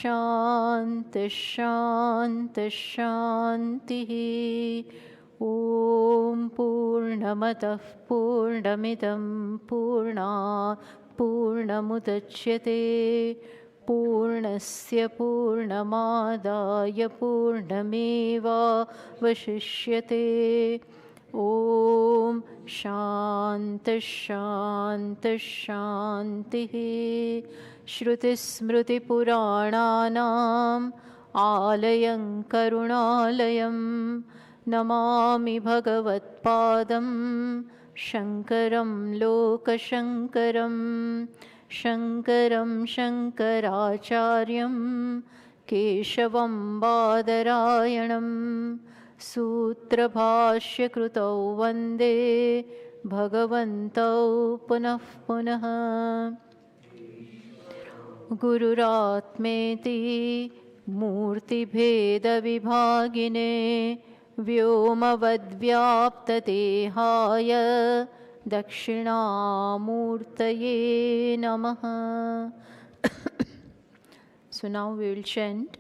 Shanti Shanti Shanti. Om Purnamatav Purnamidam Purnat Purnamudachyate Purnasya Purnamadaya Purnameva Vashishyate. Om Shanti Shanti Shanti. Shruti Smriti Purananam Alayam Karunalayam Namami Bhagavatpadam Shankaram Lokashankaram Shankaram Shankaracharyam Keshavam Badarayanam Sutra Bhashya Krutau Vande Bhagavantau Punah Punah. Gururatmeti Murti Bheda Vibhagine Vyomavadvyaptatehaya Dakshinamurtaye Namaha. So now we will chant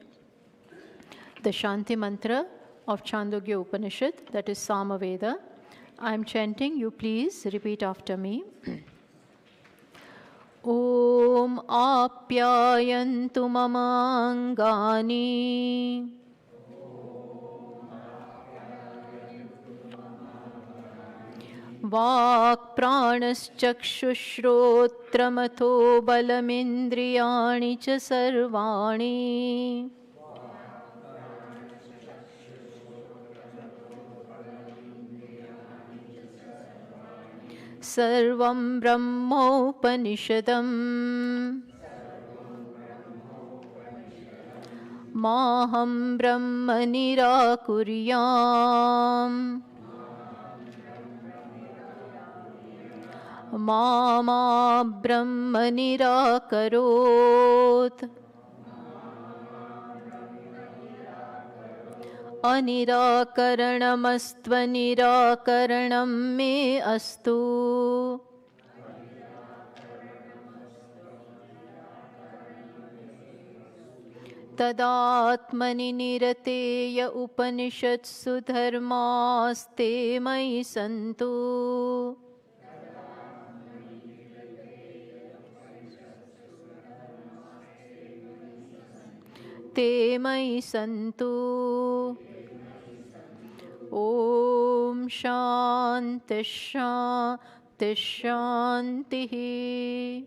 the Shanti mantra of Chandogya Upanishad, that is Samaveda. I am chanting, you please repeat after me. Om Apyayantu Mamangani Vak Pranaschakshushrotramatho Balamindriyani Cha Sarvani Sarvam Brahmopanishadam Maham Brahma Nirakuryam Mama Brahma Nirakarot Anirakaranamastva nirakaranam me astu. Tadatmani nirateya upanishatsu dharmaste mai santu. Te mai santu. Om Shanti Shanti Shanti.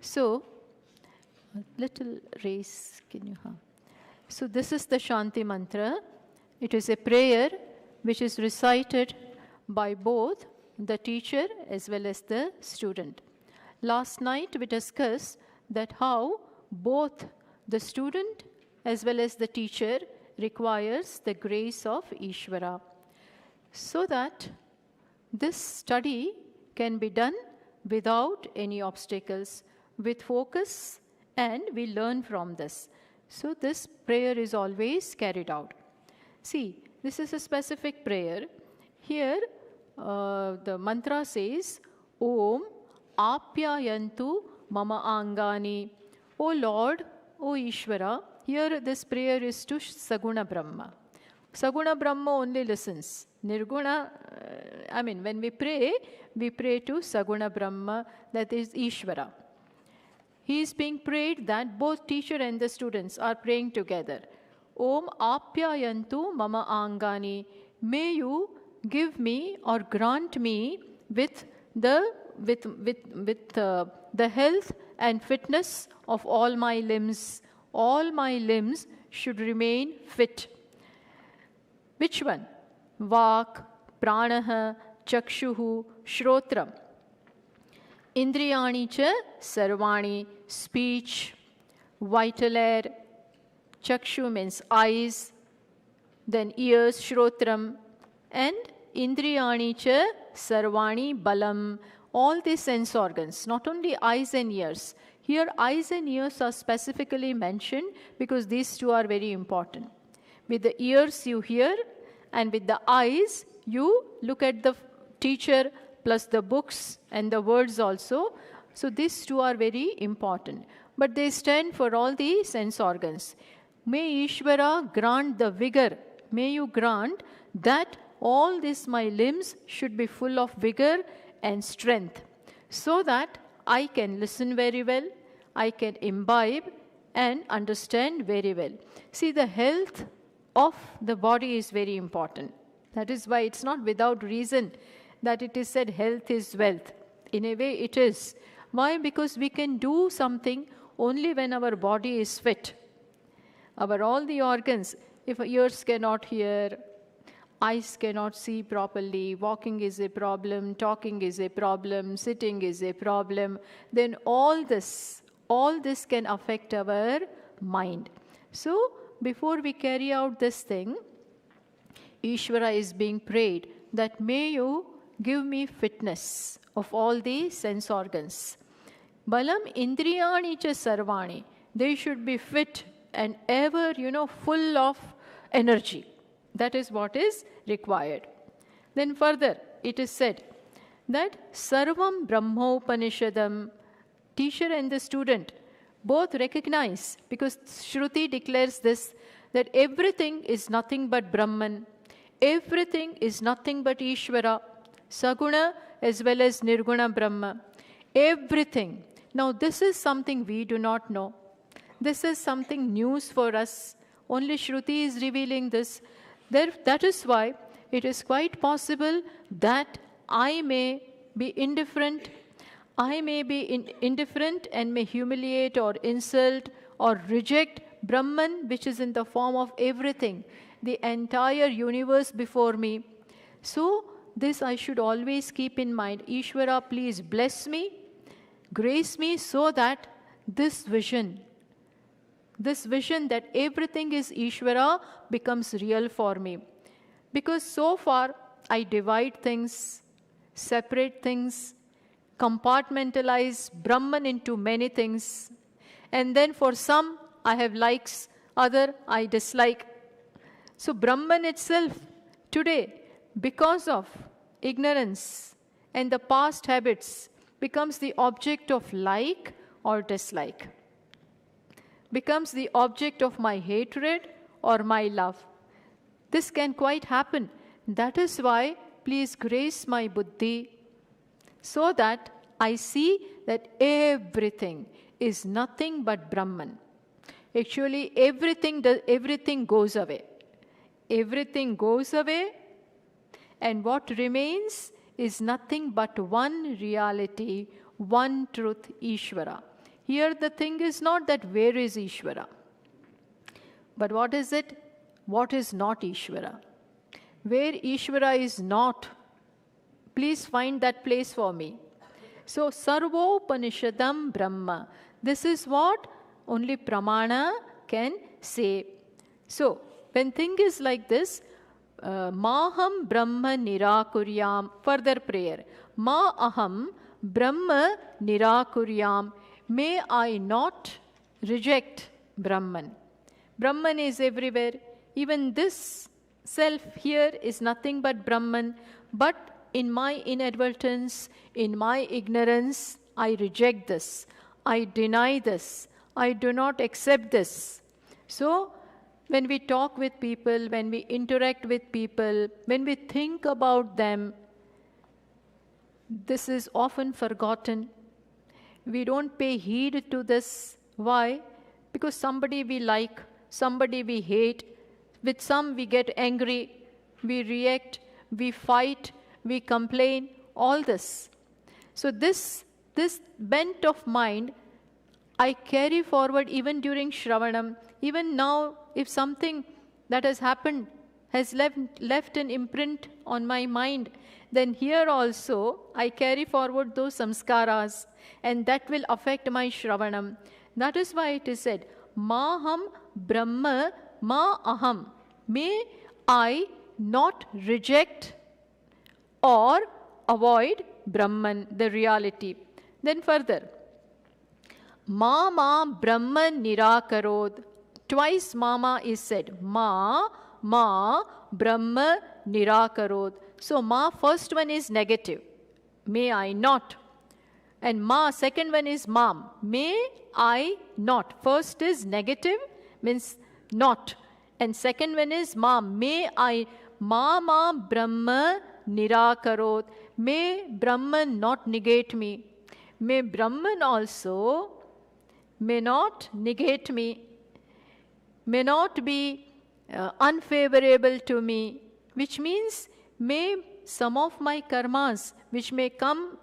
So, a little raise, can you have? So this is the Shanti mantra. It is a prayer which is recited by both the teacher as well as the student. Last night we discussed that how both the student as well as the teacher requires the grace of Isvara, so that this study can be done without any obstacles, with focus, and we learn from this. So this prayer is always carried out. See, this is a specific prayer. Here the mantra says, Om Apyayantu Mama Angani. O Lord, O Ishvara. Here this prayer is to Saguna Brahma. Saguna Brahma only listens. Nirguna, when we pray to Saguna Brahma, that is Ishvara. He is being prayed that both teacher and the students are praying together. Om Apyayantu Mama Angani. May you give me or grant me with the health and fitness of all my limbs. All my limbs should remain fit. Which one? Vak, Pranaha, Chakshuhu, Shrotram. Indriyani cha Sarvani, speech, vital air. Chakshu means eyes, then ears, Shrotram, and Indriyani cha Sarvani Balam. All these sense organs, not only eyes and ears. Here eyes and ears are specifically mentioned because these two are very important. With the ears you hear, and with the eyes you look at the teacher plus the books and the words also. So these two are very important. But they stand for all the sense organs. May Ishvara grant the vigor. May you grant that all these my limbs should be full of vigor and strength, so that I can listen very well, I can imbibe and understand very well. See, the health of the body is very important. That is why it's not without reason that it is said health is wealth. In a way it is. Why? Because we can do something only when our body is fit. All the organs, if ears cannot hear, eyes cannot see properly, walking is a problem, talking is a problem, sitting is a problem, then all this can affect our mind. So, before we carry out this thing, Ishvara is being prayed that may you give me fitness of all the sense organs. Balam indriyani cha sarvani. They should be fit and ever, full of energy. That is what is required. Then further, it is said that Sarvam Brahmopanishadam, teacher and the student both recognize, because Shruti declares this, that everything is nothing but Brahman, everything is nothing but Ishvara, Saguna as well as Nirguna Brahma, everything. Now this is something we do not know. This is something news for us. Only Shruti is revealing this. That is why it is quite possible that I may be indifferent. I may be indifferent and may humiliate or insult or reject Brahman, which is in the form of everything, the entire universe before me. So this I should always keep in mind. Ishvara, please bless me, grace me, so that this vision that everything is Ishvara becomes real for me. Because so far I divide things, separate things, compartmentalize Brahman into many things, and then for some I have likes, other I dislike. So Brahman itself today, because of ignorance and the past habits, becomes the object of like or dislike, becomes the object of my hatred or my love. This can quite happen. That is why please grace my buddhi, so that I see that everything is nothing but Brahman. Actually, everything goes away. Everything goes away, and what remains is nothing but one reality, one truth, Ishvara. Here the thing is not that where is Ishvara, but what is it? What is not Ishvara? Where Ishvara is not, please find that place for me. So, Sarvopanishadam Brahma. This is what only Pramana can say. So, when thing is like this, Maham Brahma Nirakuryam, further prayer. Ma aham Brahma Nirakuryam. May I not reject Brahman. Brahman is everywhere. Even this self here is nothing but Brahman. But in my inadvertence, in my ignorance, I reject this. I deny this. I do not accept this. So, when we talk with people, when we interact with people, when we think about them, this is often forgotten. We don't pay heed to this. Why? Because somebody we like, somebody we hate. With some we get angry, we react, we fight, we complain, all this. So this bent of mind, I carry forward even during Shravanam. Even now, if something that has happened has left an imprint on my mind, then here also I carry forward those samskaras, and that will affect my Shravanam. That is why it is said, Maham Brahma Ma Aham. May I not reject or avoid Brahman, the reality. Then further, Ma Brahman Nirakarod. Twice Mama is said. Ma Brahma Nirakarod. So Ma, first one is negative. may I not. And ma, second one is mam, may I not. First is negative, means not. And second one is ma, may I, ma Brahma nirakarot, may Brahman not negate me. May Brahman also may not negate me, may not be unfavorable to me, which means may some of my karmas which may come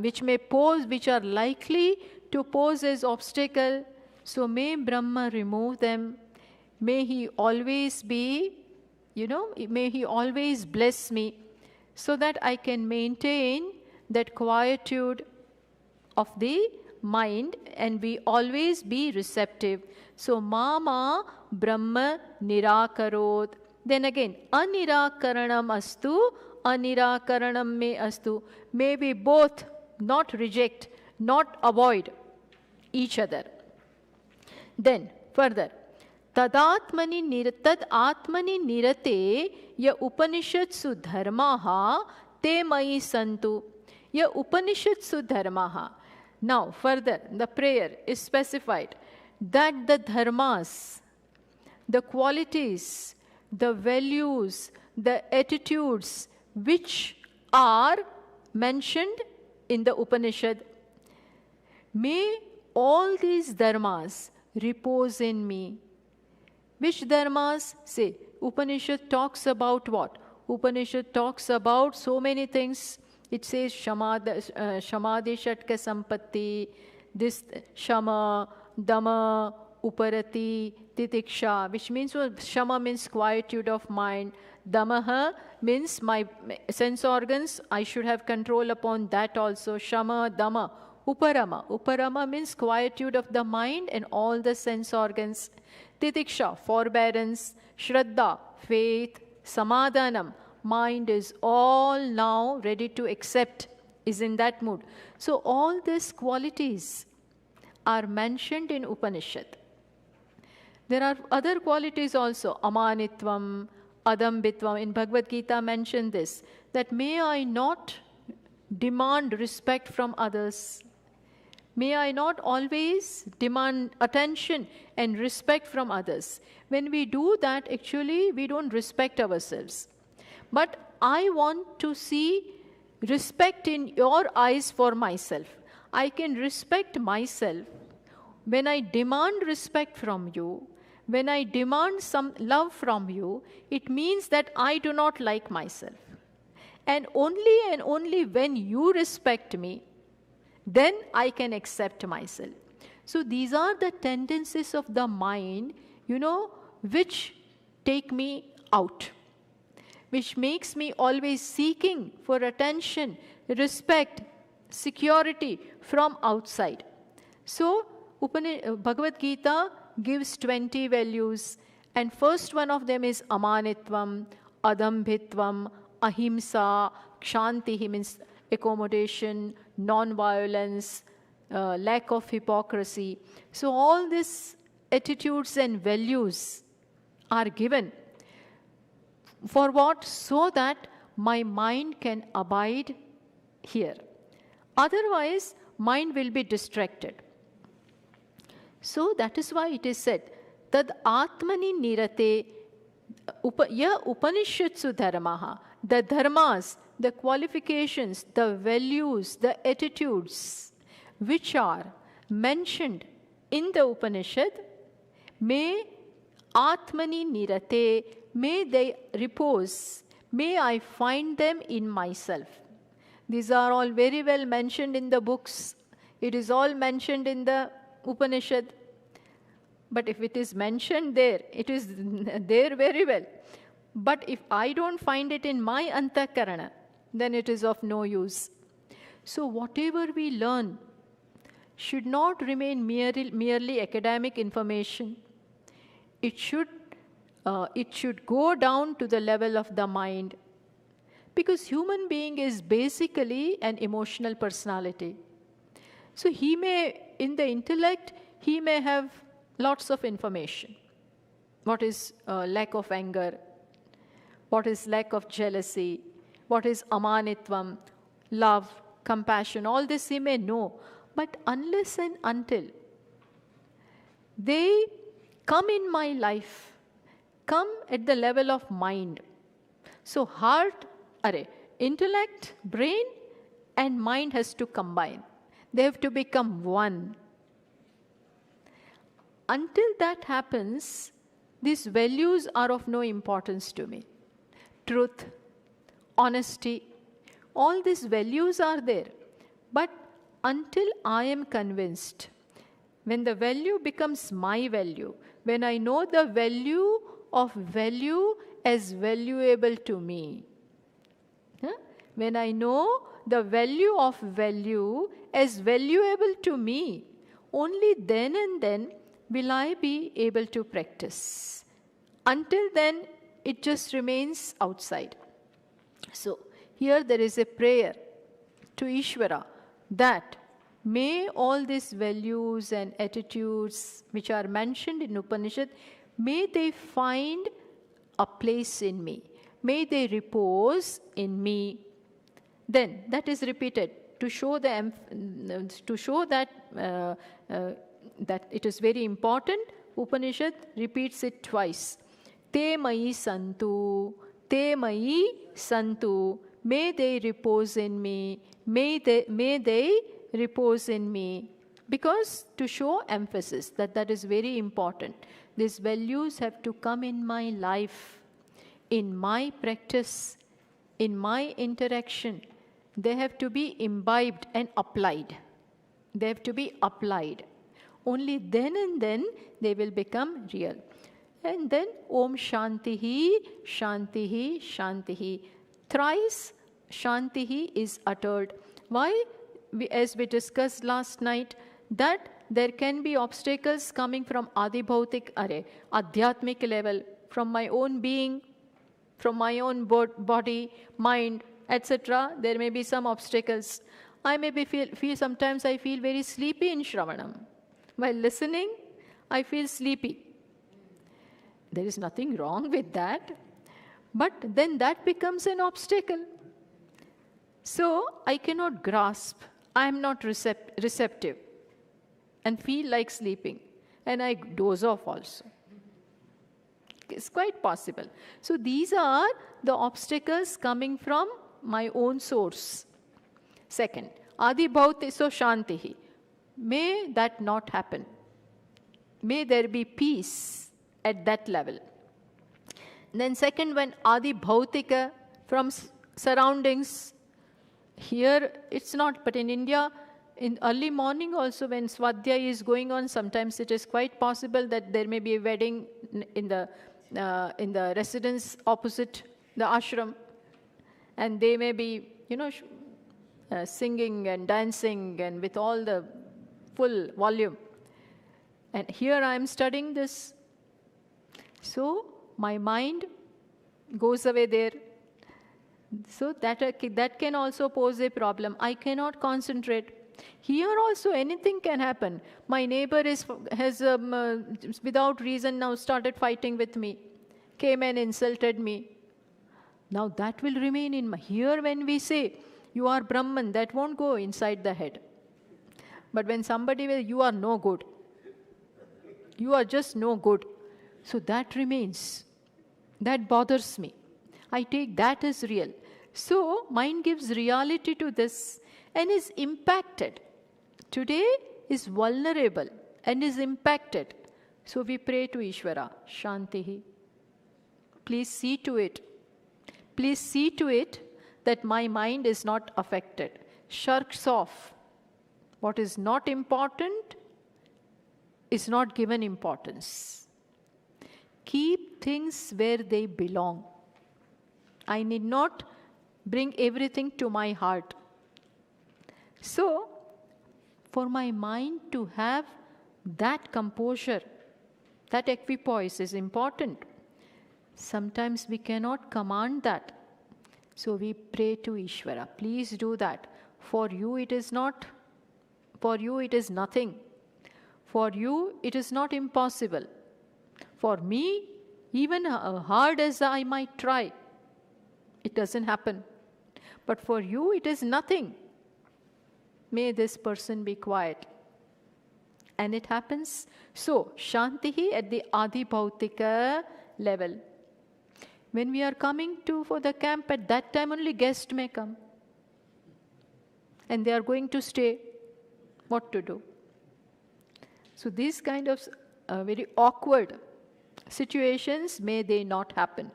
which may pose, which are likely to pose as obstacle, so may Brahma remove them. May he always be, may he always bless me, so that I can maintain that quietude of the mind and we always be receptive. So mama Brahma nirakarot. Then again, anirakaranam astu, anirakaranam me astu. May we both not reject, not avoid each other. Then further, tadatmani nirate ya upanishadsu dharmaha te mai santu. Ya upanishadsu dharmaha. Now further, the prayer is specified that the dharmas, the qualities, the values, the attitudes which are mentioned in the Upanishad, may all these dharmas repose in me. Which dharmas? Say, Upanishad talks about what? Upanishad talks about so many things. It says Shamadhi Shatka Sampatti, this Shama, Dama, Uparati, Titiksha, which means Shama means quietude of mind. Damaha means my sense organs, I should have control upon that also. Shama, Dama, Uparama. Uparama means quietude of the mind and all the sense organs. Titiksha, forbearance. Shraddha, faith. Samadhanam, mind is all now ready to accept, is in that mood. So all these qualities are mentioned in Upanishad. There are other qualities also, amanitvam, adambitvam. In Bhagavad Gita mentioned this, that may I not demand respect from others. May I not always demand attention and respect from others. When we do that, actually, we don't respect ourselves. But I want to see respect in your eyes for myself. I can respect myself. When I demand respect from you, when I demand some love from you, it means that I do not like myself. And only when you respect me, then I can accept myself. So these are the tendencies of the mind, which take me out, which makes me always seeking for attention, respect, security from outside. So Bhagavad Gita gives 20 values, and first one of them is amanitvam, adambhitvam, ahimsa, kshantihi means accommodation, non-violence, lack of hypocrisy. So all these attitudes and values are given. For what? So that my mind can abide here. Otherwise, mind will be distracted. So that is why it is said, Tad Atmani Nirate Ya Upanishadsu Dharmaha. The dharmas, the qualifications, the values, the attitudes which are mentioned in the Upanishad, may Atmani Nirate, may they repose, may I find them in myself. These are all very well mentioned in the books. It is all mentioned in the Upanishad. But if it is mentioned there, it is there very well. But if I don't find it in my antakarana, then it is of no use. So whatever we learn should not remain merely academic information. It should go down to the level of the mind. Because human being is basically an emotional personality. So he may, in the intellect, he may have lots of information. What is lack of anger? What is lack of jealousy? what is amanitvam, love, compassion, all this he may know. But unless and until they come in my life, come at the level of mind. So heart, intellect, brain and mind has to combine. They have to become one. Until that happens, these values are of no importance to me. Truth, honesty, all these values are there. But until I am convinced, when the value becomes my value, when I know the value of value as valuable to me, when I know the value of value as valuable to me, only then and then will I be able to practice. Until then, it just remains outside. So, here there is a prayer to Isvara that may all these values and attitudes which are mentioned in Upanishad, may they find a place in me. May they repose in me. Then that is repeated to show that it is very important. Upanishad repeats it twice. Te mayi santu, te mayi santu. May they repose in me. May they repose in me. Because to show emphasis that is very important. These values have to come in my life, in my practice, in my interaction. They have to be imbibed and applied. They have to be applied. Only then and then they will become real. And then Om Shantihi, Shantihi, Shantihi. Thrice Shantihi is uttered. Why? As we discussed last night, that there can be obstacles coming from Adibhautik, Adhyatmic level, from my own being, from my own body, mind, etc. There may be some obstacles. I may feel sometimes I feel very sleepy in Shravanam. While listening, I feel sleepy. There is nothing wrong with that. But then that becomes an obstacle. So I cannot grasp. I am not receptive and feel like sleeping. And I doze off also. It's quite possible. So these are the obstacles coming from my own source. Second, Adi Bhauti so Shantihi. May that not happen. May there be peace at that level. Then second, when Adi Bhautika from surroundings, here it's not, but in India, in early morning also when Swadhyaya is going on, sometimes it is quite possible that there may be a wedding in the residence opposite the ashram, and they may be, singing and dancing and with all the full volume. And here I am studying this. So my mind goes away there. So that can also pose a problem. I cannot concentrate. Here also anything can happen. My neighbor has without reason now started fighting with me, came and insulted me. Now that will remain in my... Here when we say, you are Brahman, that won't go inside the head. But when somebody will, you are no good. You are just no good. So that remains. That bothers me. I take that as real. So mind gives reality to this and is impacted. Today is vulnerable and is impacted. So we pray to Isvara, Shantihi. Please see to it. Please see to it that my mind is not affected. Shirks off. What is not important is not given importance. Keep things where they belong. I need not bring everything to my heart. So, for my mind to have that composure, that equipoise is important. Sometimes we cannot command that. So we pray to Isvara, please do that. For you it is not, for you it is nothing. For you it is not impossible. For me, even hard as I might try, it doesn't happen. But for you, it is nothing. May this person be quiet. And it happens. So, Shantihi at the Adi Bhautika level. When we are coming for the camp, at that time only guests may come. And they are going to stay. What to do? So these kind of very awkward situations, may they not happen.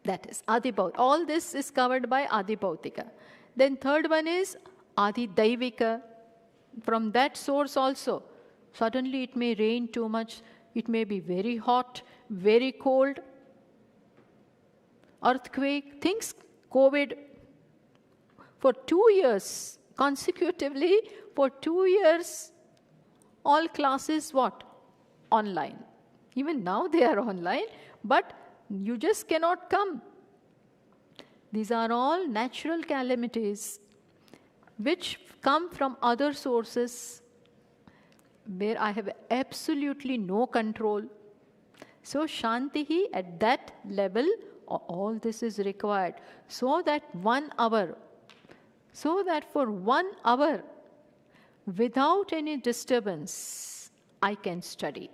That is Adi Bhautika. All this is covered by Adi Bhautika. Then third one is Adi Daivika. From that source also, suddenly it may rain too much, it may be very hot, very cold, earthquake, things, COVID. For 2 years, consecutively, for 2 years, all classes what? Online. Even now they are online, but you just cannot come. These are all natural calamities which come from other sources where I have absolutely no control. So Shantihi at that level, all this is required. So that for 1 hour, without any disturbance, I can study.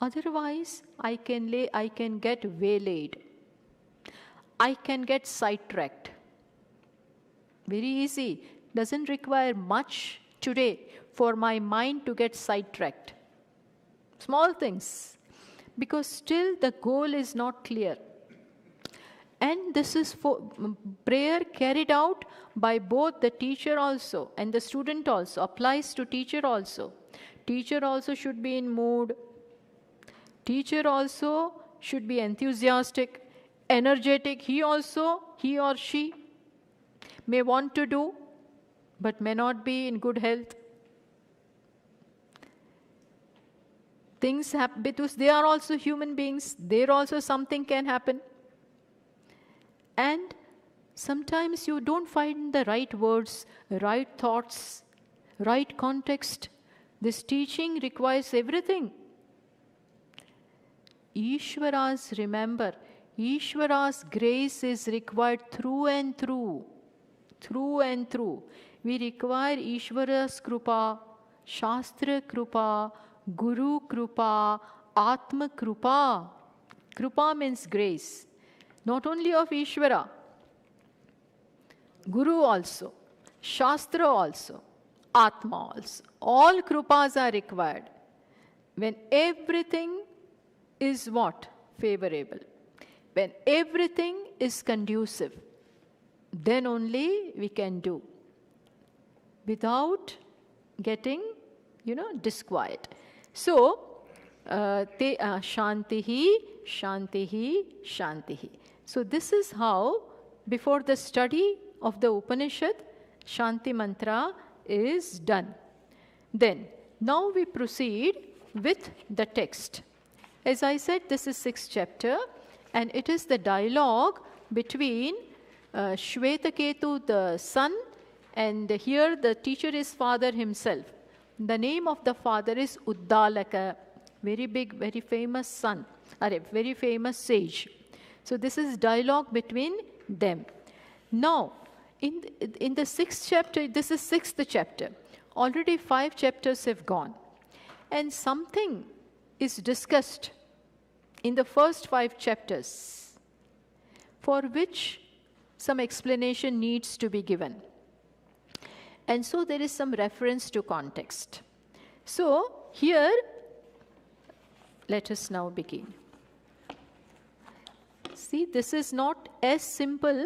Otherwise, I can get waylaid. I can get sidetracked. Very easy. Doesn't require much today for my mind to get sidetracked. Small things. Because still the goal is not clear. And this is for prayer carried out by both the teacher also and the student also. Applies to teacher also. Teacher also should be in mood. Teacher also should be enthusiastic, energetic. He or she may want to do, but may not be in good health. Things happen because they are also human beings. There also something can happen. And sometimes you don't find the right words, right thoughts, right context. This teaching requires everything. Remember, Ishvara's grace is required through and through. Through and through. We require Ishvara's Krupa, Shastra Krupa, Guru Krupa, Atma Krupa. Krupa means grace. Not only of Ishvara, Guru also, Shastra also, Atma also. All Krupas are required. When everything is what? Favorable. When everything is conducive, then only we can do. Without getting, disquiet. So, Shantihi, Shantihi, Shantihi. So this is how, before the study of the Upanishad, Shanti Mantra is done. Then, now we proceed with the text. As I said, this is 6th chapter, and it is the dialogue between Svetaketu, the son, and here the teacher is father himself. The name of the father is Uddalaka, very big, very famous son, or a very famous sage. So this is dialogue between them. Now, in the 6th chapter, this is 6th chapter. Already 5 chapters have gone. And something is discussed in the first 5 chapters, for which some explanation needs to be given. And so there is some reference to context. So here, let us now begin. See, this is not as simple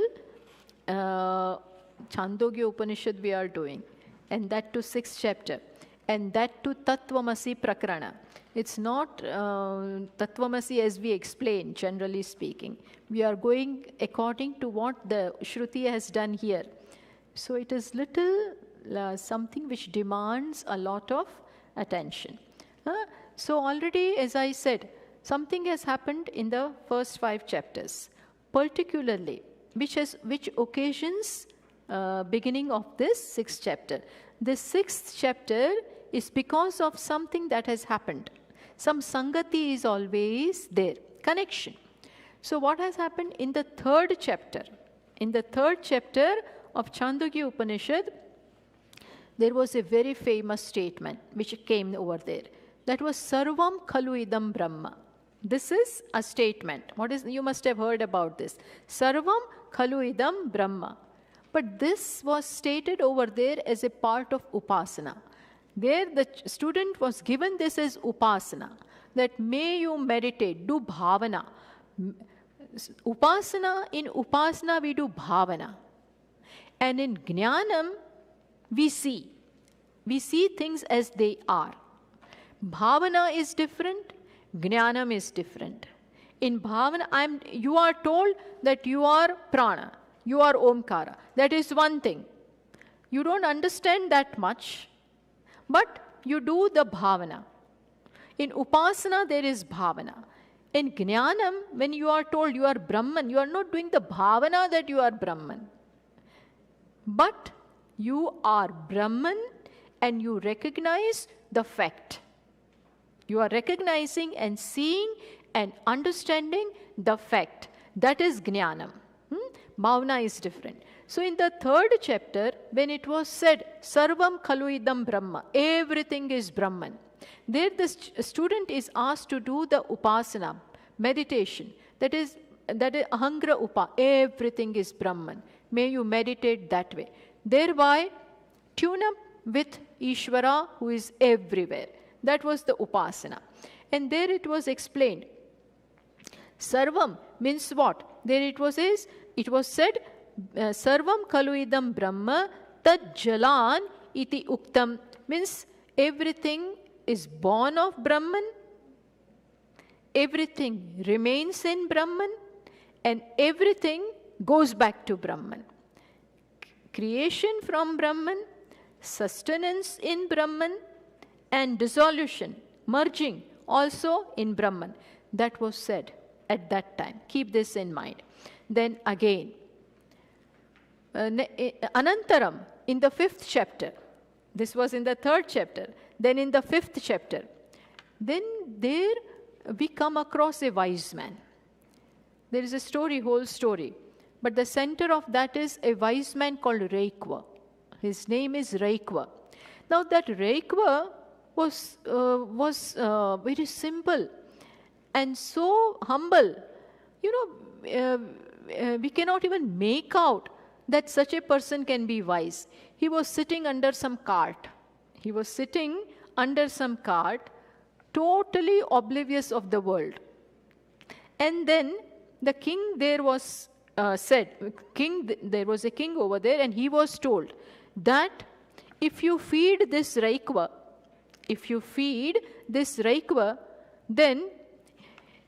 Chandogya Upanisad we are doing, and that to 6th chapter, and that to Tat Tvam Asi Prakarana. It's not Tat Tvam Asi as we explain, generally speaking. We are going according to what the Shruti has done here. So it is little something which demands a lot of attention. So already, as I said, something has happened in the first 5 chapters, particularly which occasions beginning of this 6th chapter. The 6th chapter is because of something that has happened. Some sangati is always there, connection. So what has happened in the 3rd chapter? In the 3rd chapter of Chandogya Upanishad, there was a very famous statement which came over there. That was Sarvam Khalu Idam Brahma. This is a statement. You must have heard about this. Sarvam Khalu Idam Brahma. But this was stated over there as a part of Upasana. There the student was given this as Upasana. That may you meditate, do bhavana. In Upasana we do bhavana. And in Jnanam, we see things as they are. Bhavana is different, Jnanam is different. In Bhavana, you are told that you are prana, you are Omkara. That is one thing. You don't understand that much, but you do the bhavana. In Upasana, there is bhavana. In Jnanam, when you are told you are Brahman, you are not doing the bhavana that you are Brahman. But you are Brahman and you recognize the fact. You are recognizing and seeing and understanding the fact. That is Jnanam. Bhavana is different. So in the 3rd chapter, when it was said, Sarvam Khalu Idam Brahma, everything is Brahman. There the student is asked to do the Upasana, meditation. That is Ahangra Upa, everything is Brahman. May you meditate that way. Thereby, tune up with Isvara who is everywhere. That was the Upasana. And there it was explained. Sarvam means what? There it was said, Sarvam Khalu Idam Brahma Tat Jalan Iti Uktam. Means everything is born of Brahman, everything remains in Brahman, and everything goes back to Brahman. Creation from Brahman, sustenance in Brahman, and dissolution, merging also in Brahman. That was said at that time. Keep this in mind. Then again, Anantaram, in the 5th chapter, this was in the 3rd chapter, then in the 5th chapter, then there we come across a wise man. There is a whole story. But the center of that is a wise man called Reikva. His name is Reikva. Now that Reikva was very simple and so humble. We cannot even make out that such a person can be wise. He was sitting under some cart. Totally oblivious of the world. And then the king there was there was a king over there, and he was told that if you feed this Reikva, then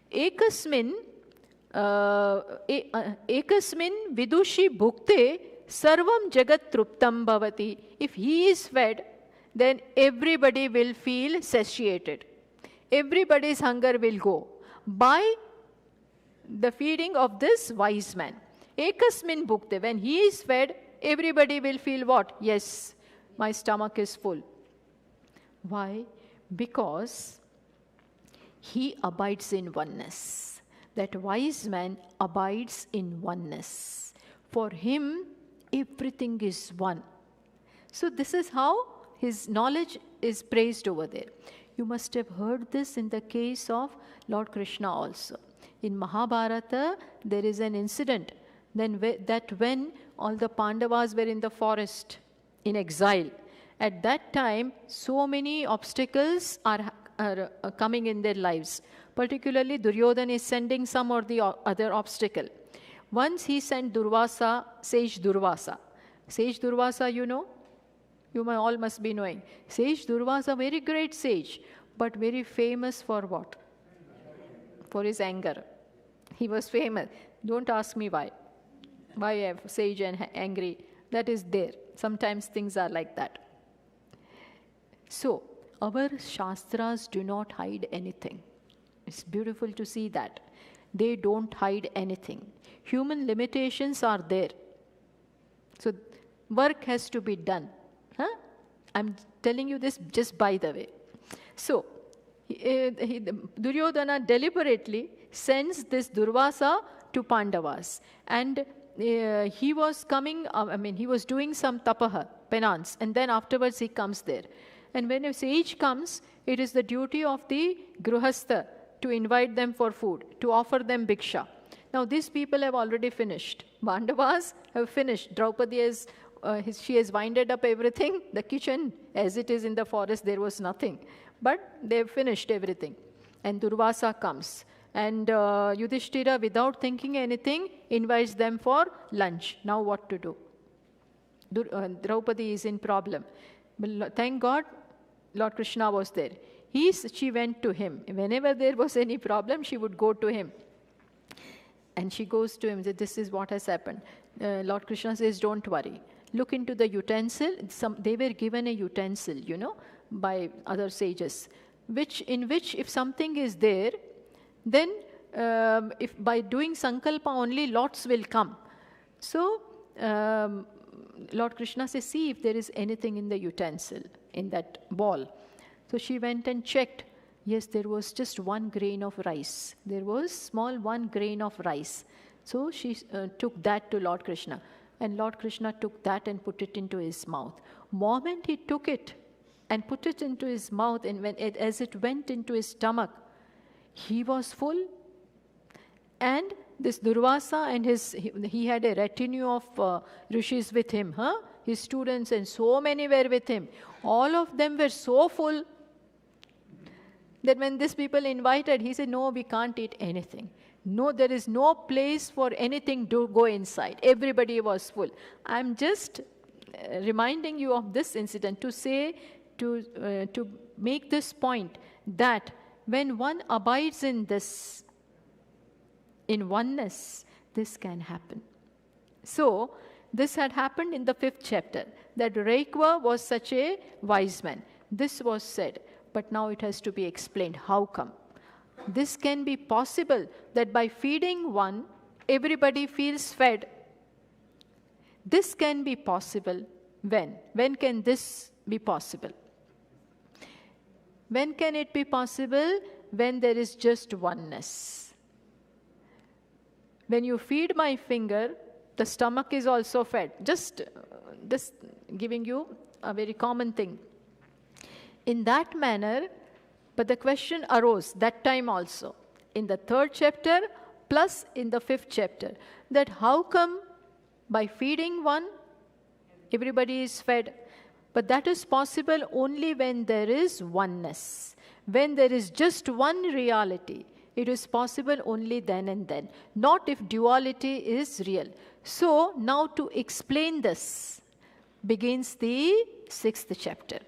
ekasmin vidushi bhukte sarvam jagat truptam bhavati. If he is fed, then everybody will feel satiated. Everybody's hunger will go by the feeding of this wise man. Ekasmin bhukte. When he is fed, everybody will feel what? Yes, my stomach is full. Why? Because he abides in oneness. That wise man abides in oneness. For him, everything is one. So this is how his knowledge is praised over there. You must have heard this in the case of Lord Krishna also. In Mahabharata, there is an incident that when all the Pandavas were in the forest in exile, at that time, so many obstacles are coming in their lives. Particularly, Duryodhana is sending some or the other obstacle. Once he sent Durvasa, Sage Durvasa. Sage Durvasa, you all must be knowing. Sage Durvasa, very great sage, but very famous for what? For his anger. He was famous. Don't ask me why. Why a sage and angry? That is there. Sometimes things are like that. So, our Shastras do not hide anything. It's beautiful to see that. They don't hide anything. Human limitations are there. So, work has to be done. I'm telling you this just by the way. So, Duryodhana deliberately sends this Durvasa to Pandavas. And he was coming, he was doing some tapaha, penance, and then afterwards he comes there. And when a sage comes, it is the duty of the gruhastha to invite them for food, to offer them bhiksha. Now these people have already finished. Pandavas have finished. Draupadi she has winded up everything. The kitchen, as it is in the forest, there was nothing. But they have finished everything. And Durvasa comes. And Yudhishthira, without thinking anything, invites them for lunch. Now what to do? Draupadi is in problem. But thank God, Lord Krishna was there. She went to him. Whenever there was any problem, she would go to him. And she goes to him and says, this is what has happened. Lord Krishna says, don't worry. Look into the utensil. They were given a utensil, by other sages, in which if something is there, then if by doing sankalpa only, lots will come. So Lord Krishna says, see if there is anything in the utensil, in that ball. So she went and checked. Yes, there was just 1 grain of rice. There was small 1 grain of rice. So she took that to Lord Krishna. And Lord Krishna took that and put it into his mouth. Moment he took it and put it into his mouth, and as it went into his stomach, he was full. And this Durvasa and he had a retinue of rishis with him, his students, and so many were with him. All of them were so full that when these people invited, he said, no, we can't eat anything. No, there is no place for anything to go inside. Everybody was full. I'm just reminding you of this incident to say, to make this point that when one abides in this, in oneness, this can happen. So, this had happened in the 5th chapter, that Reikva was such a wise man. This was said, but now it has to be explained. How come? This can be possible that by feeding one, everybody feels fed. This can be possible when? When can this be possible? When can it be possible? When there is just oneness. When you feed my finger, the stomach is also fed. Just giving you a very common thing. In that manner, but the question arose that time also, in the 3rd chapter plus in the 5th chapter, that how come by feeding one, everybody is fed? But that is possible only when there is oneness. When there is just one reality, it is possible only then and then, not if duality is real. So now to explain this begins the 6th chapter.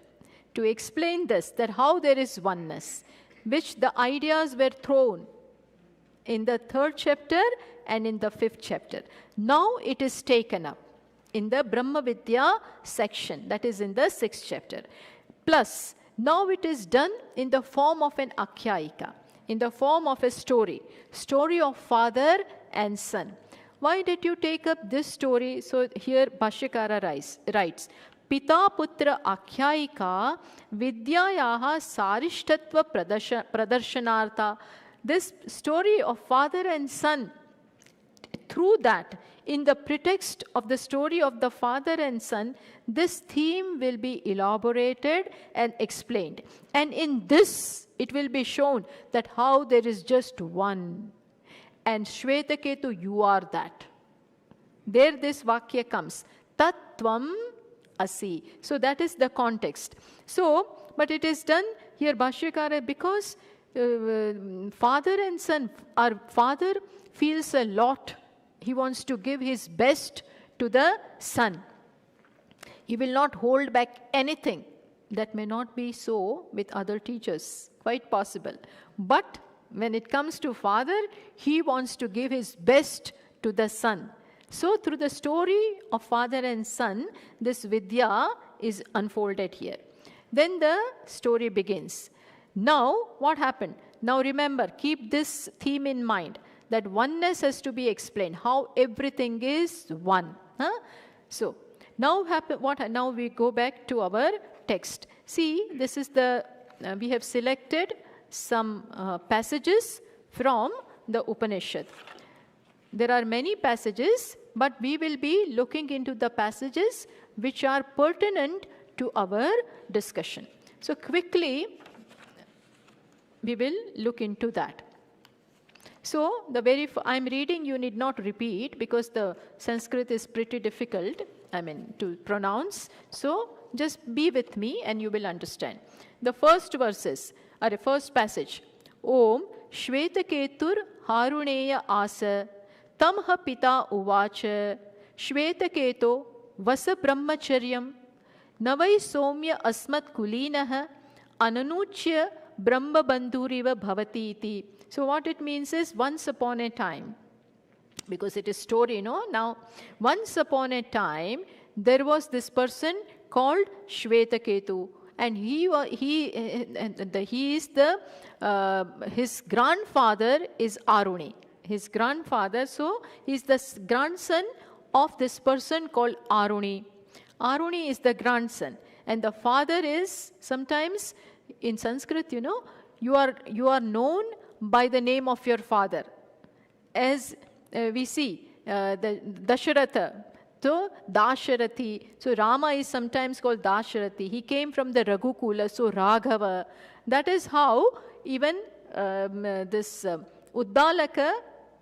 To explain this, that how there is oneness, which the ideas were thrown in the 3rd chapter and in the 5th chapter. Now it is taken up in the Brahma Vidya section, that is in the 6th chapter. Plus, now it is done in the form of an akhyayika, in the form of a story of father and son. Why did you take up this story? So here Bhashyakara writes, Pita Putra Akhyayika Vidyayaha Sarishtatva Pradarshanartha. This story of father and son, through that, in the pretext of the story of the father and son, this theme will be elaborated and explained. And in this, it will be shown that how there is just one. And Svetaketu, you are that. There this Vakya comes. Tat Tvam Asi. So that is the context. So, but it is done here, Bhashyakara, because father and son, our father feels a lot. He wants to give his best to the son. He will not hold back anything. That may not be so with other teachers, quite possible. But when it comes to father, he wants to give his best to the son. So through the story of father and son, this Vidya is unfolded here. Then the story begins. Now, what happened? Now remember, keep this theme in mind, that oneness has to be explained, how everything is one. So, now now we go back to our text. See, this is we have selected some passages from the Upanishad. There are many passages, but we will be looking into the passages which are pertinent to our discussion. So quickly, we will look into that. So I'm reading, you need not repeat because the Sanskrit is pretty difficult, to pronounce. So just be with me and you will understand. The first verses, or the first passage. Om Shvetaketur Haruneya Asa Tamha Pita Uvacha Shvetaketo Vasa Brahmacharyam Navai Somya Asmat Kulinaha Ananuchya Brahma Bandhuriva Bhavati iti. So what it means is, once upon a time, because it is story, now once upon a time there was this person called Svetaketu, and his grandfather is Aruni. His grandfather, so he's the grandson of this person called Aruni. Aruni is the grandson, and the father is, sometimes in Sanskrit, you are known by the name of your father. As we see, the Dasharatha, so Dasharathi. So Rama is sometimes called Dasharathi. He came from the Raghukula, so Raghava. That is how even this Uddalaka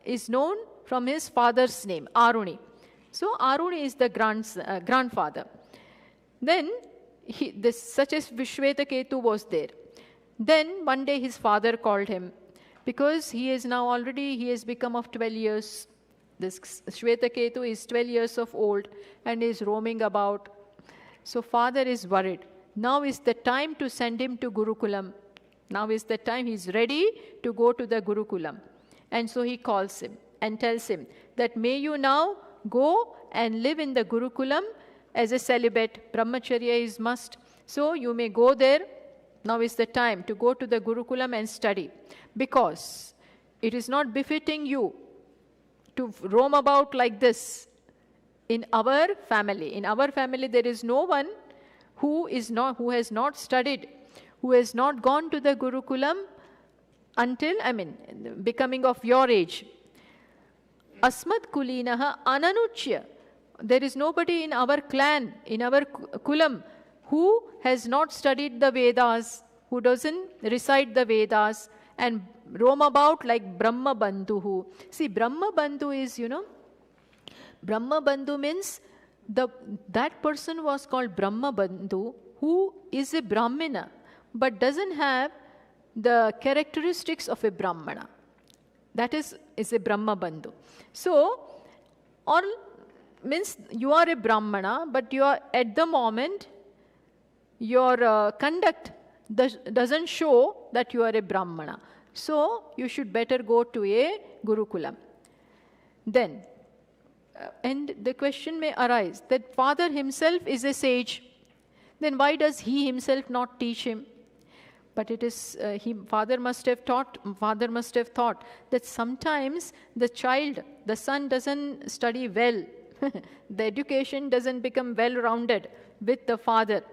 is known from his father's name, Aruni. So Aruni is the grandfather. Then such as Svetaketu was there. Then one day his father called him, because he is now already, he has become of 12 years. This Svetaketu is 12 years of old and is roaming about. So father is worried. Now is the time to send him to Gurukulam. Now is the time, he is ready to go to the Gurukulam. And so he calls him and tells him that may you now go and live in the Gurukulam as a celibate. Brahmacharya is must. So you may go there. Now is the time to go to the Gurukulam and study, because it is not befitting you to roam about like this in our family. In our family, there is no one who has not studied, who has not gone to the Gurukulam until, becoming of your age. Asmat kulinaha ananuchya. There is nobody in our clan, in our kulam, who has not studied the Vedas, who doesn't recite the Vedas and roam about like Brahma Bandhuhu. See, Brahma Bandhu is, Brahma Bandhu means that person was called Brahma Bandhu, who is a Brahmana, but doesn't have the characteristics of a Brahmana. That is a Brahma Bandhu. So, or means you are a Brahmana, but you are at the moment, your conduct doesn't show that you are a Brahmana. So, you should better go to a Gurukulam. Then, and the question may arise that father himself is a sage. Then why does he himself not teach him? But it is, father must have thought that sometimes the son doesn't study well. The education doesn't become well-rounded with the father.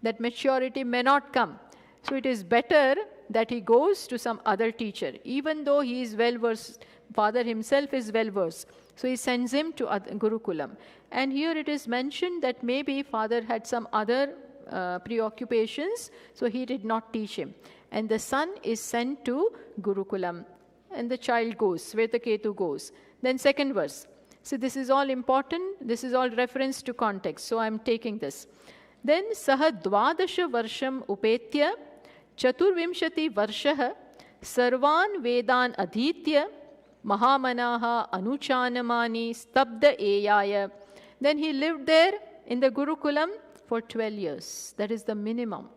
That maturity may not come. So it is better that he goes to some other teacher, even though he is well-versed. Father himself is well-versed. So he sends him to Gurukulam. And here it is mentioned that maybe father had some other preoccupations, so he did not teach him. And the son is sent to Gurukulam. And the child goes, Svetaketu goes. Then second verse. So this is all important. This is all reference to context. So I am taking this. Then Saha Dvadasha Varsham Upetya Chaturvimshati Varshaha Sarvan Vedan Adhitya Mahamanaha Anuchanamani Stabda Eyaya. Then he lived there in the Gurukulam for 12 years. That is the minimum.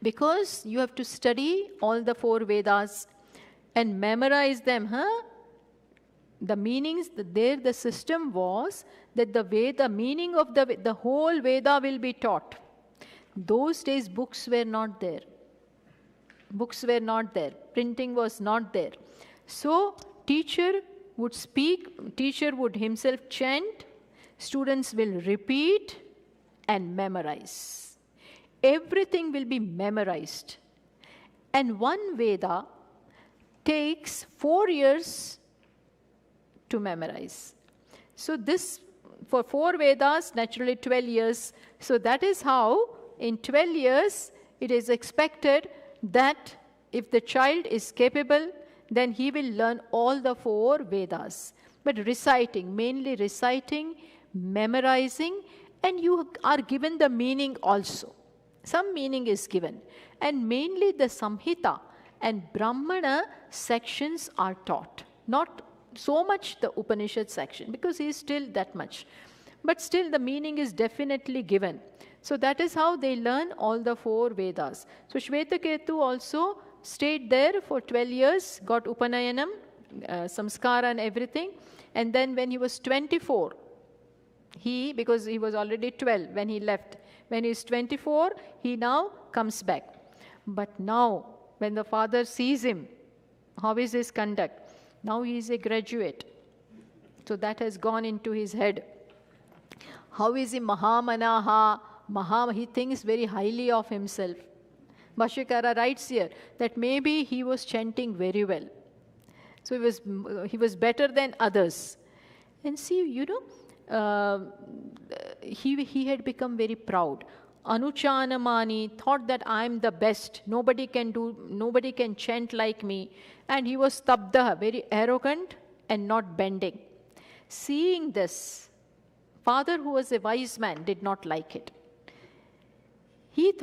Because you have to study all the 4 Vedas and memorize them, The meanings, there the system was that the Veda, meaning of the whole Veda will be taught. Those days books were not there. Books were not there. Printing was not there. So teacher would speak, teacher would himself chant, students will repeat and memorize. Everything will be memorized. And one Veda takes 4 years to memorize. So this, for 4 Vedas, naturally 12 years. So that is how in 12 years it is expected that if the child is capable, then he will learn all the 4 Vedas. But reciting, mainly reciting, memorizing, and you are given the meaning also. Some meaning is given. And mainly the Samhita and Brahmana sections are taught. Not so much the Upanishad section, because he is still that much. But still the meaning is definitely given. So that is how they learn all the 4 Vedas. So Svetaketu also stayed there for 12 years, got Upanayanam, Samskara and everything. And then when he was 24, because he was already 12 when he left. When he is 24, he now comes back. But now, when the father sees him, how is his conduct? Now he is a graduate. So that has gone into his head. How is he Mahamanaha? He thinks very highly of himself. Bhashyakara writes here that maybe he was chanting very well. So he was better than others. And see, he had become very proud. Anuchanamani thought that I am the best. Nobody can chant like me. And he was tabda, very arrogant and not bending. Seeing this, father, who was a wise man, did not like it. He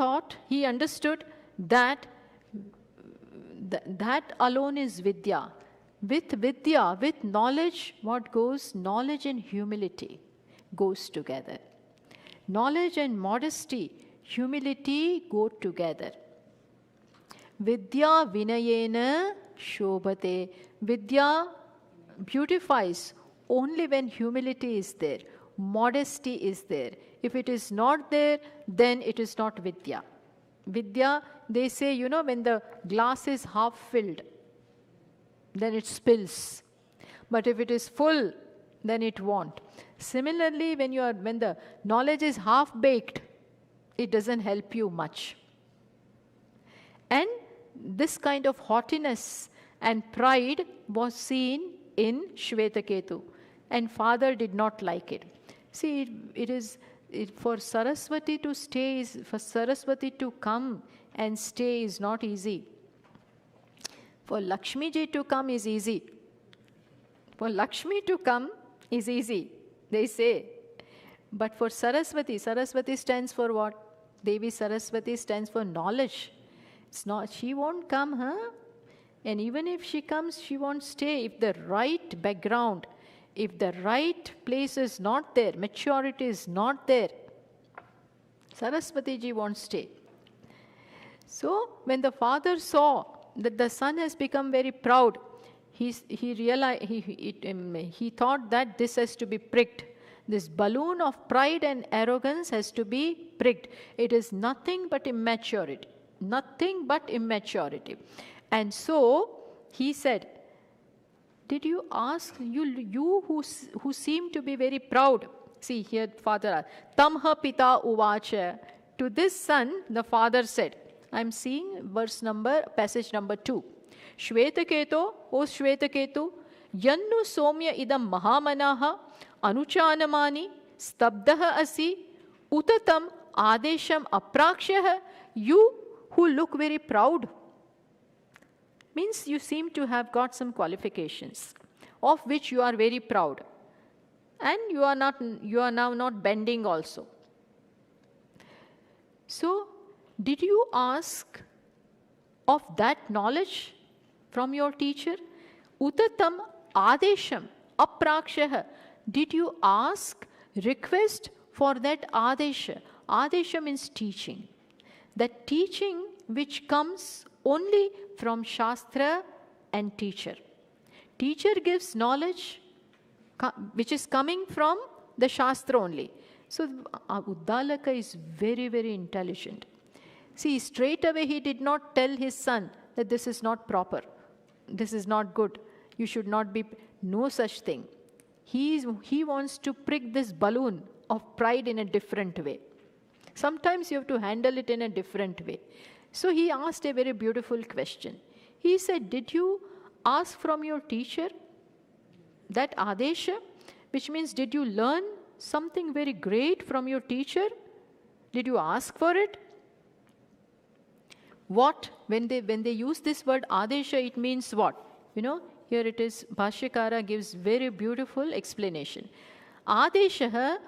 understood that that alone is vidya. With vidya, with knowledge, what goes? Knowledge and humility goes together. Knowledge and modesty, humility go together. Vidya vinayena shobhate. Vidya beautifies only when humility is there, modesty is there. If it is not there, then it is not vidya. Vidya, they say, when the glass is half filled, then it spills. But if it is full, then it won't. Similarly, when the knowledge is half-baked, it doesn't help you much. And this kind of haughtiness and pride was seen in Svetaketu. And father did not like it. See, for Saraswati to stay, for Saraswati to come and stay is not easy. For Lakshmi ji to come is easy. For Lakshmi to come is easy, they say. But for Saraswati stands for what? Devi Saraswati stands for knowledge. It's not, she won't come, huh? And even if she comes, she won't stay. If the right background, if the right place is not there, maturity is not there, Saraswati ji won't stay. So when the father saw that the son has become very proud, he thought that this has to be pricked. This balloon of pride and arrogance has to be pricked. It is nothing but immaturity. Nothing but immaturity. And so he said, did you ask, you who seem to be very proud? See here, father, Tamha Pita Uvacha. To this son, the father said, I'm seeing passage number 2. Shvetaketu, O Shvetaketu, Yannu Somya idam Mahamanaha, Anuchanamani, Stabdaha Asi, Utatam Adesham Aprakshaha, you who look very proud. Means you seem to have got some qualifications, of which you are very proud. And you are now not bending also. So, did you ask of that knowledge from your teacher? Utatam adesham aprakshaha. Did you ask, request for that adesha? Adesha means teaching. That teaching which comes only from Shastra and teacher. Teacher gives knowledge which is coming from the Shastra only. So Uddalaka is very, very intelligent. See, straight away he did not tell his son that this is not proper. This is not good. You should not be, no such thing. He wants to prick this balloon of pride in a different way. Sometimes you have to handle it in a different way. So he asked a very beautiful question. He said, did you ask from your teacher that adesha? which means, did you learn something very great from your teacher? Did you ask for it? What? When they use this word adesha, it means what? Here it is, Bhashyakara gives very beautiful explanation. Adeshaha,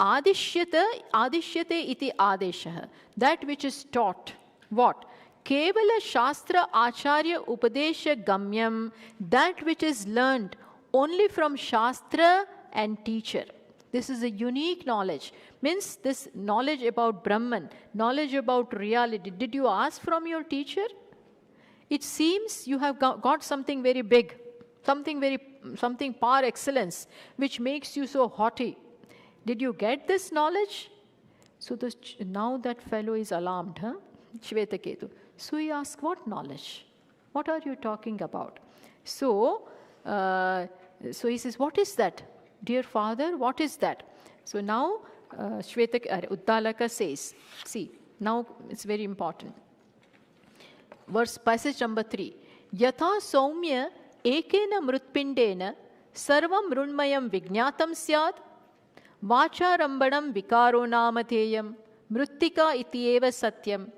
adishyate iti adeshaha. That which is taught. What? Kevala Shastra Acharya Upadesha Gamyam. That which is learned only from Shastra and teacher. This is a unique knowledge. Means this knowledge about Brahman, knowledge about reality. Did you ask from your teacher? It seems you have got something very big, something par excellence, which makes you so haughty. Did you get this knowledge? So now that fellow is alarmed, Svetaketu. So he asks, what knowledge? What are you talking about? So he says, what is that? Dear father, what is that? So now Uddalaka says, see, now it's very important. Passage number 3. Yatha saumya ekena mrutpindena sarvam runmayam vignatam syad vacharambanam vikaro namateyam mrittika ityeva satyam.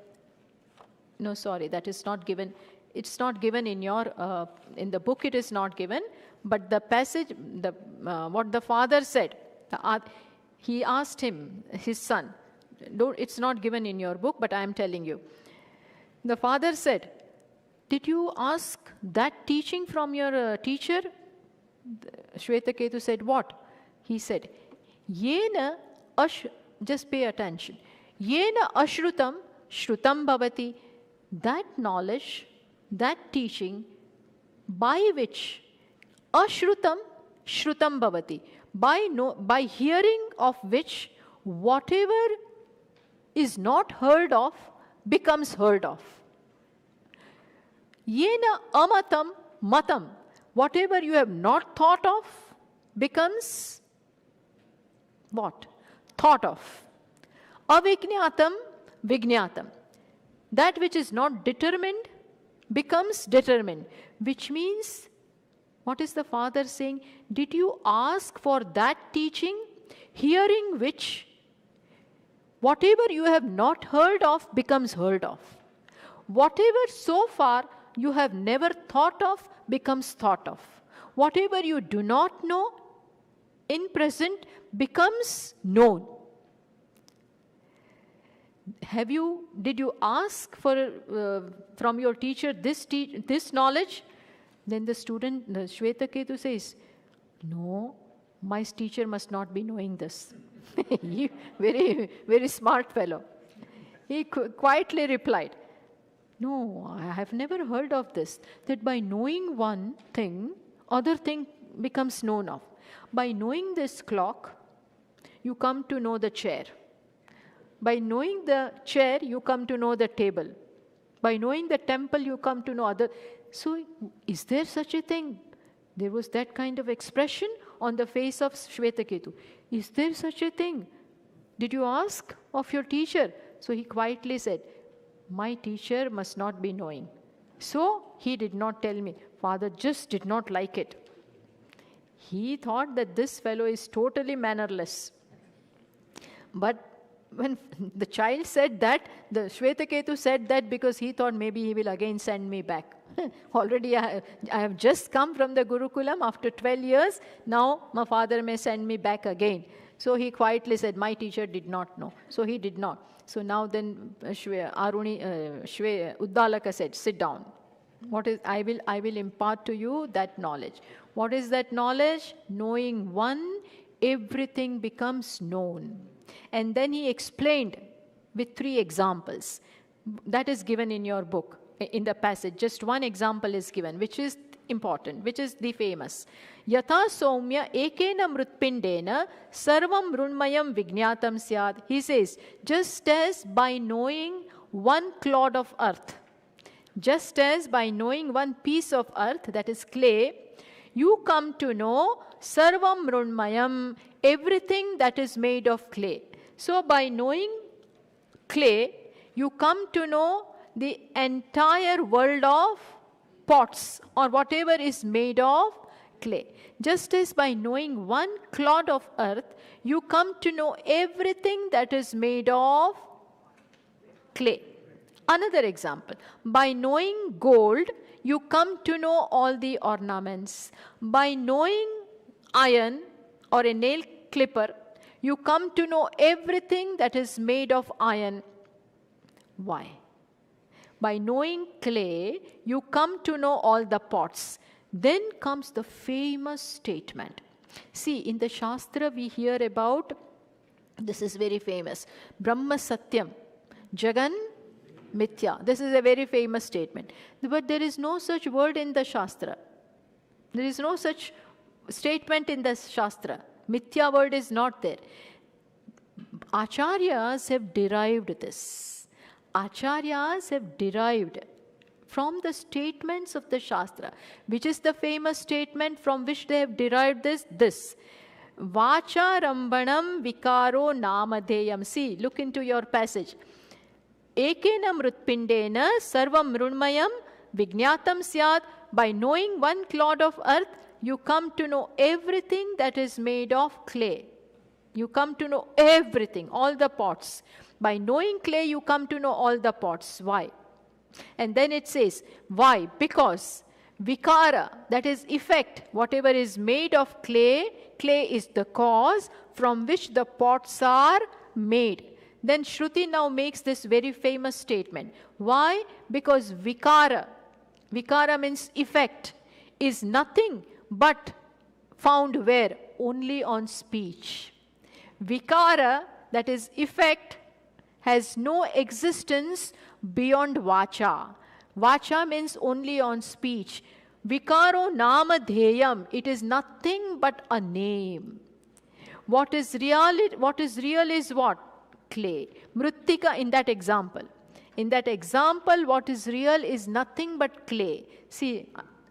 No, sorry, that is not given. It's not given in your, in the book it is not given, but the passage, what the father said, he asked him, his son, it's not given in your book, but I am telling you. The father said, did you ask that teaching from your teacher? Svetaketu said, what? He said, Yena just pay attention. Yena ashrutam shrutam bhavati. That knowledge, that teaching, by which ashrutam shrutam bhavati. By hearing of which whatever is not heard of becomes heard of. Yena amatam matam. Whatever you have not thought of becomes what? Thought of. Avijñātam vijñātam. That which is not determined becomes determined. Which means, what is the father saying? Did you ask for that teaching, hearing which whatever you have not heard of becomes heard of? Whatever so far you have never thought of becomes thought of. Whatever you do not know in present becomes known. Did you ask for from your teacher this knowledge? Then the student, the Svetaketu says, no, my teacher must not be knowing this. Very, very smart fellow. He quietly replied, no, I have never heard of this, that by knowing one thing, other thing becomes known of. By knowing this clock, you come to know the chair. By knowing the chair, you come to know the table. By knowing the temple, you come to know other. So, is there such a thing? There was that kind of expression on the face of Svetaketu. Is there such a thing? Did you ask of your teacher? So he quietly said, my teacher must not be knowing. So he did not tell me. Father just did not like it. He thought that this fellow is totally mannerless. But when the child said that, the Svetaketu said that because he thought maybe he will again send me back. Already I have just come from the Gurukulam after 12 years. Now my father may send me back again. So he quietly said, my teacher did not know. So he did not. So now then Uddalaka said, sit down. What is? I will impart to you that knowledge. What is that knowledge? Knowing one, everything becomes known. And then he explained with 3 examples. That is given in your book, in the passage. Just one example is given, which is important, which is the famous. Yatha saumya ekena mrutpindena sarvam runmayam vignatam syad. He says, just as by knowing one clod of earth, just as by knowing one piece of earth, that is clay, you come to know sarvam runmayam, everything that is made of clay. So by knowing clay, you come to know the entire world of pots or whatever is made of clay. Just as by knowing one clod of earth, you come to know everything that is made of clay. Another example, by knowing gold, you come to know all the ornaments. By knowing iron or a nail clipper, you come to know everything that is made of iron. Why? By knowing clay, you come to know all the pots. Then comes the famous statement. See, in the Shastra we hear about, this is very famous, Brahma Satyam, Jagan Mithya. This is a very famous statement. But there is no such word in the Shastra. There is no such statement in the Shastra. Mithya word is not there. Acharyas have derived this. Acharyas have derived from the statements of the Shastra. Which is the famous statement from which they have derived this? This. Vacha rambanam vikaro namadeyam. See, look into your passage. Ekena mrutpindena sarvam mrunmayam vignatam syad. By knowing one clod of earth, you come to know everything that is made of clay. You come to know everything, all the pots. By knowing clay, you come to know all the pots. Why? And then it says, why? Because vikara, that is effect, whatever is made of clay, clay is the cause from which the pots are made. Then Shruti now makes this very famous statement. Why? Because vikara means effect, is nothing but found where? Only on speech. Vikara, that is effect, has no existence beyond vacha. Vacha means only on speech. Vikaro nama dheyam, it is nothing but a name. What is real is what? Clay. Mrittika in that example. In that example, what is real is nothing but clay. See,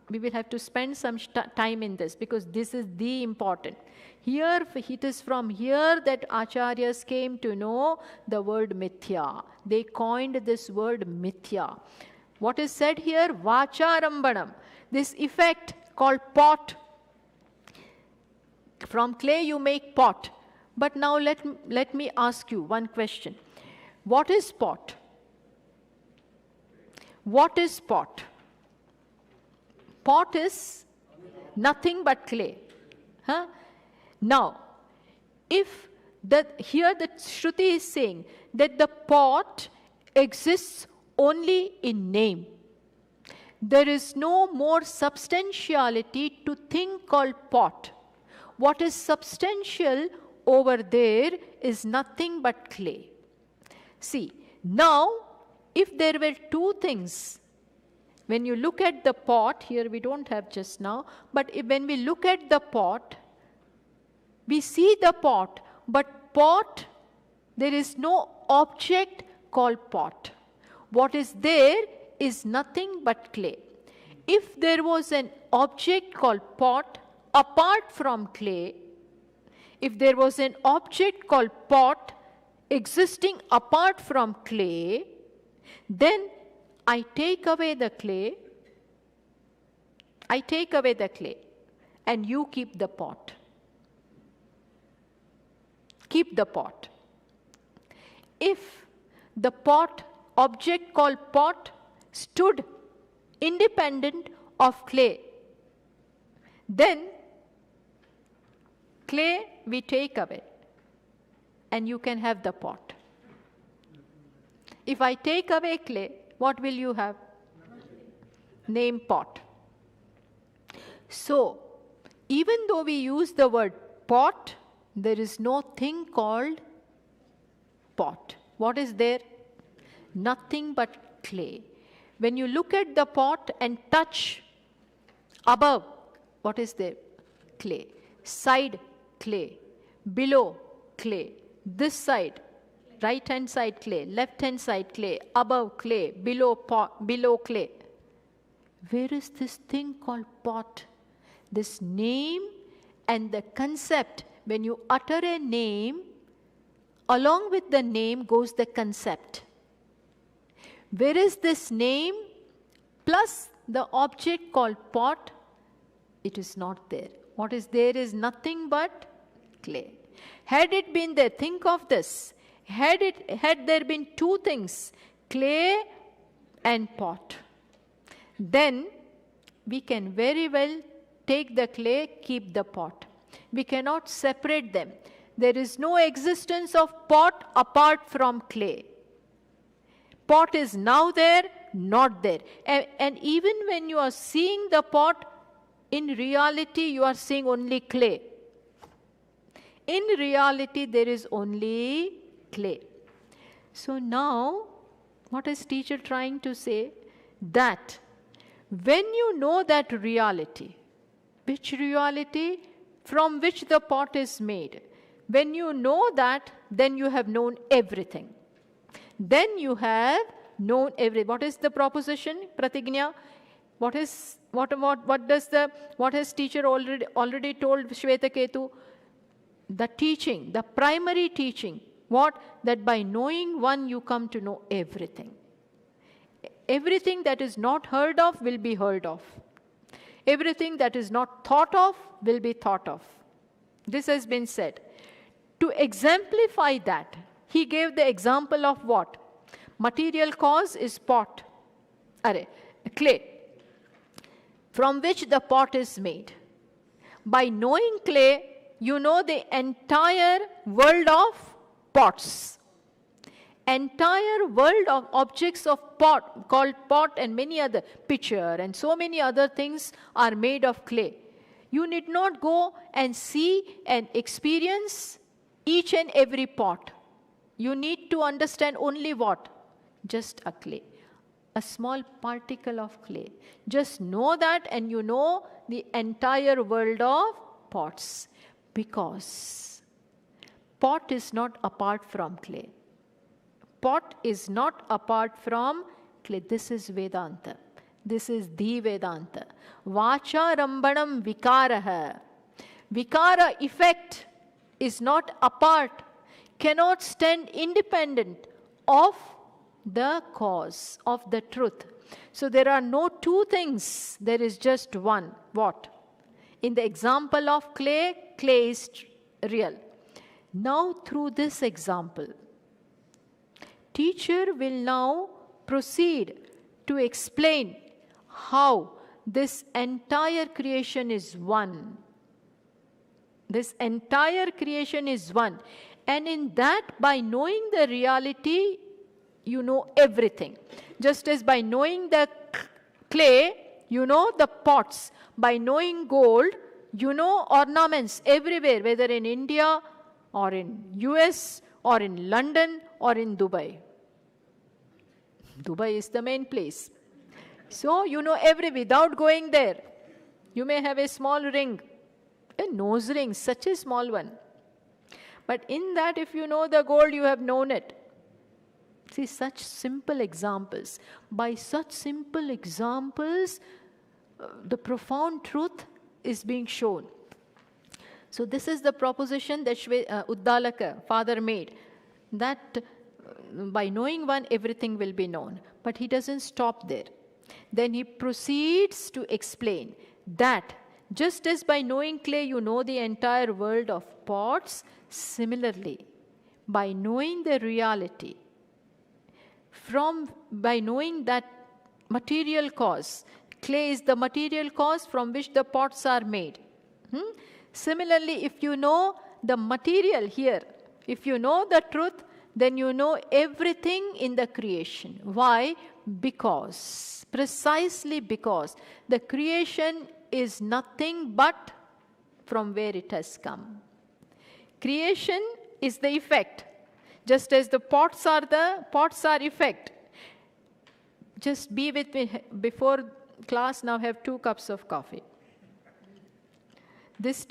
we will have to spend some time in this because this is the important. Here, it is from here that Acharyas came to know the word mithya. They coined this word mithya. What is said here? Vacharambanam. This effect called pot. From clay you make pot. But now let me ask you one question. What is pot? What is pot? Pot is nothing but clay. Huh? Now, if here the Shruti is saying that the pot exists only in name. There is no more substantiality to thing called pot. What is substantial over there is nothing but clay. See, now, if there were two things, when you look at the pot, here we don't have just now, but when we look at the pot, we see the pot, but pot, there is no object called pot. What is there is nothing but clay. If there was an object called pot apart from clay, if there was an object called pot existing apart from clay, then I take away the clay, and you keep the pot. Keep the pot. If the pot, object called pot, stood independent of clay, then clay we take away and you can have the pot. If I take away clay, what will you have? Name pot. So, even though we use the word pot, there is no thing called pot. What is there? Nothing but clay. When you look at the pot and touch above, what is there? Clay. Side, clay. Below, clay. This side, right hand side clay, left hand side clay, above clay, below clay. Where is this thing called pot? This name and the concept. When you utter a name, along with the name goes the concept. Where is this name plus the object called pot? it is not there. What is there is nothing but clay. Had it been there, think of this. Had there been two things, clay and pot, then we can very well take the clay, keep the pot. We cannot separate them. There is no existence of pot apart from clay. Pot is now there, not there. And even when you are seeing the pot, in reality you are seeing only clay. In reality there is only clay. So now, what is teacher trying to say? That when you know that reality, which reality? From which the pot is made. When you know that, then you have known everything. Then you have known everything. What is the proposition? Pratignya. What has teacher already told Svetaketu? The teaching, the primary teaching. What? That by knowing one you come to know everything. Everything that is not heard of will be heard of. Everything that is not thought of will be thought of. This has been said. To exemplify that, he gave the example of what? Material cause is pot, clay, from which the pot is made. By knowing clay, you know the entire world of pots. Entire world of objects of pot, called pot, and many other, pitcher and so many other things are made of clay. You need not go and see and experience each and every pot. You need to understand only what? Just a clay. A small particle of clay. Just know that and you know the entire world of pots. Because pot is not apart from clay. Pot is not apart from clay. This is Vedanta. This is the Vedanta. Vacha rambanam vikaraha. Vikara effect is not apart, cannot stand independent of the cause, of the truth. So there are no two things, there is just one. What? In the example of clay, clay is real. Now through this example, teacher will now proceed to explain how this entire creation is one. This entire creation is one. And in that, by knowing the reality, you know everything. Just as by knowing the clay, you know the pots. By knowing gold, you know ornaments everywhere, whether in India or in US or in London or in Dubai. Dubai is the main place. So you know without going there. You may have a small ring, a nose ring, such a small one. But in that, if you know the gold, you have known it. See, such simple examples. By such simple examples, the profound truth is being shown. So this is the proposition that Uddalaka, father, made. That by knowing one, everything will be known. But he doesn't stop there. Then he proceeds to explain that just as by knowing clay you know the entire world of pots, similarly, by knowing the reality, by knowing that material cause, clay is the material cause from which the pots are made. Similarly, if you know the material here, if you know the truth, then you know everything in the creation. Why? Because, precisely because, the creation is nothing but from where it has come. Creation is the effect. Just as the pots are effect. Just be with me before class. Now have 2 cups of coffee. This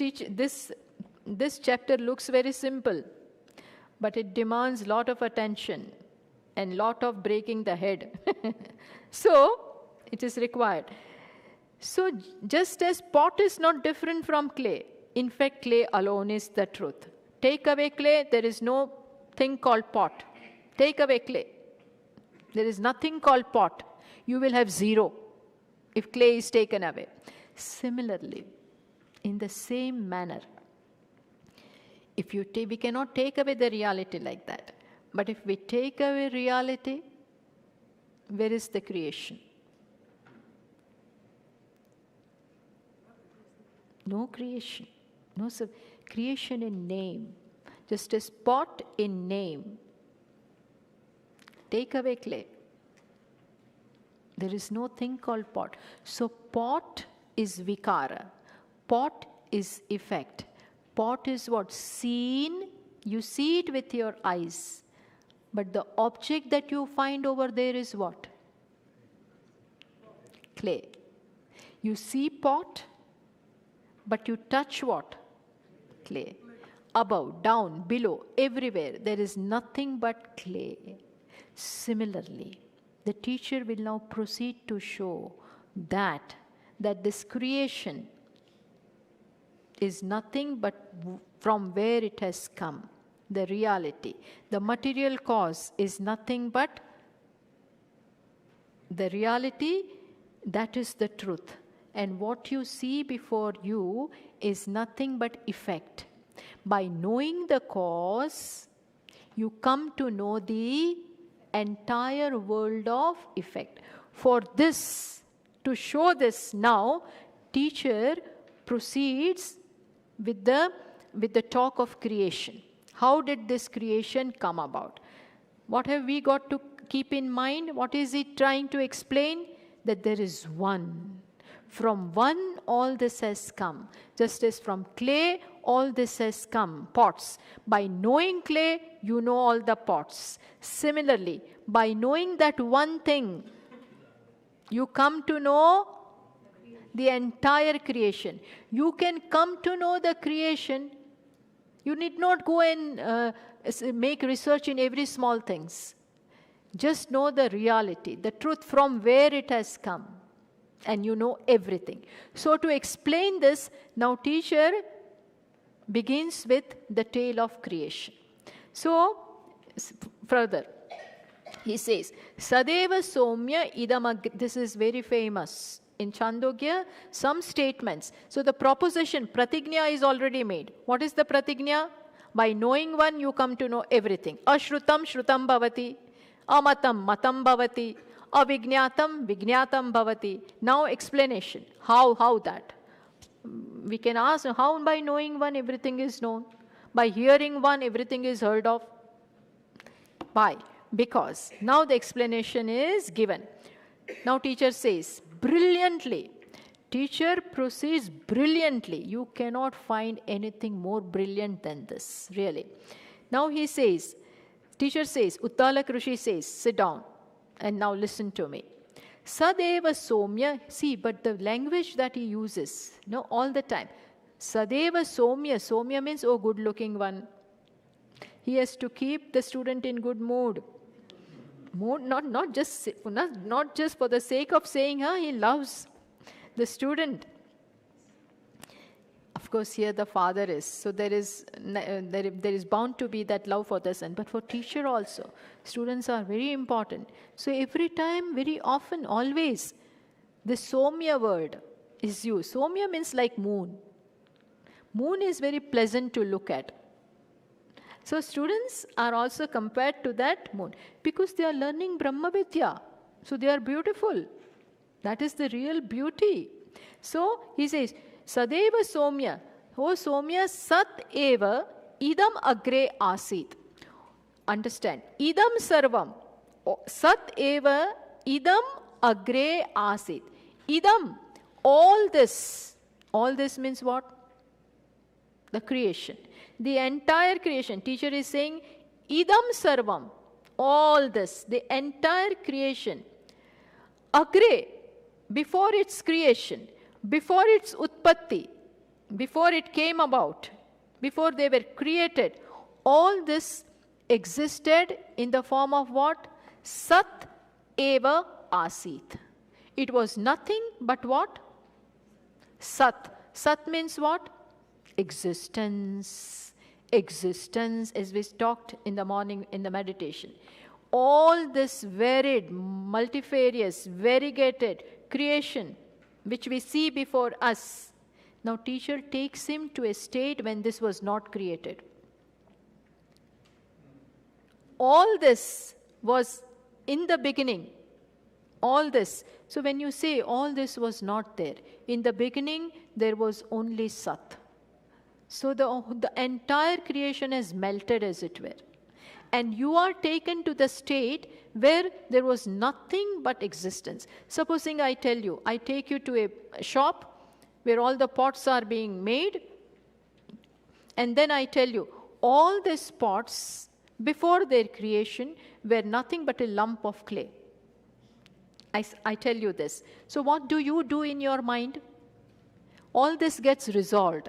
chapter looks very simple, but it demands lot of attention and lot of breaking the head. So it is required. So just as pot is not different from clay, in fact clay alone is the truth. Take away clay, there is no thing called pot. Take away clay. There is nothing called pot. You will have zero if clay is taken away. Similarly, in the same manner. If you we cannot take away the reality like that. But if we take away reality, where is the creation? No creation. No creation in name. Just as pot in name. Take away clay. There is no thing called pot. So pot is vikara. Pot is effect. Pot is what? Seen. You see it with your eyes. But the object that you find over there is what? Clay. You see pot, but you touch what? Clay. Above, down, below, everywhere, there is nothing but clay. Similarly, the teacher will now proceed to show that this creation is nothing but from where it has come, the reality. The material cause is nothing but the reality, that is the truth. And what you see before you is nothing but effect. By knowing the cause, you come to know the entire world of effect. For this, to show this now, teacher proceeds with the talk of creation. How did this creation come about? What have we got to keep in mind? What is it trying to explain? That there is one. From one, all this has come. Just as from clay, all this has come. Pots. By knowing clay, you know all the pots. Similarly, by knowing that one thing, you come to know the entire creation. You can come to know the creation. You need not go and make research in every small things. Just know the reality, the truth from where it has come. And you know everything. So to explain this, now teacher begins with the tale of creation. So further, he says, Sadeva Somya Idam. This is very famous. In Chandogya, some statements. So the proposition, pratignya, is already made. What is the pratignya? By knowing one, you come to know everything. Ashrutam shrutam bhavati. Amatam matam bhavati. Avignatam vignatam bhavati. Now explanation. How that? We can ask, how by knowing one everything is known? By hearing one everything is heard of? Why? Because. Now the explanation is given. Now teacher says, brilliantly. Teacher proceeds brilliantly. You cannot find anything more brilliant than this, really. Now he says, teacher says, Uddalaka Rishi says, sit down and now listen to me. Sadeva Somya, see, but the language that he uses, all the time. Sadeva Somya, Somya means, oh, good looking one. He has to keep the student in good mood. Not just for the sake of saying, he loves the student. Of course, here the father is. So there is bound to be that love for the son. But for teacher also, students are very important. So every time, very often, always, the Somya word is used. Somya means like moon. Moon is very pleasant to look at. So students are also compared to that moon because they are learning Brahma Vidya. So they are beautiful. That is the real beauty. So he says, Sadeva Somya. Oh Somya, Sat Eva Idam Agre Asit. Understand. Idam Sarvam. Sat Eva Idam Agre Asit. Idam. All this. All this means what? The creation. The entire creation. Teacher is saying, Idam Sarvam. All this. The entire creation. Agre. Before its creation. Before its utpatti. Before it came about. Before they were created. All this existed in the form of what? Sat Eva Asit. It was nothing but what? Sat. Sat means what? Existence. Existence, as we talked in the morning in the meditation. All this varied, multifarious, variegated creation which we see before us, Now teacher takes him to a state when this was not created. All this was in the beginning. All this. So when you say all this was not there, in the beginning there was only Sat. So the entire creation has melted, as it were. And you are taken to the state where there was nothing but existence. Supposing I tell you, I take you to a shop where all the pots are being made, and then I tell you, all these pots before their creation were nothing but a lump of clay. I tell you this. So what do you do in your mind? All this gets resolved.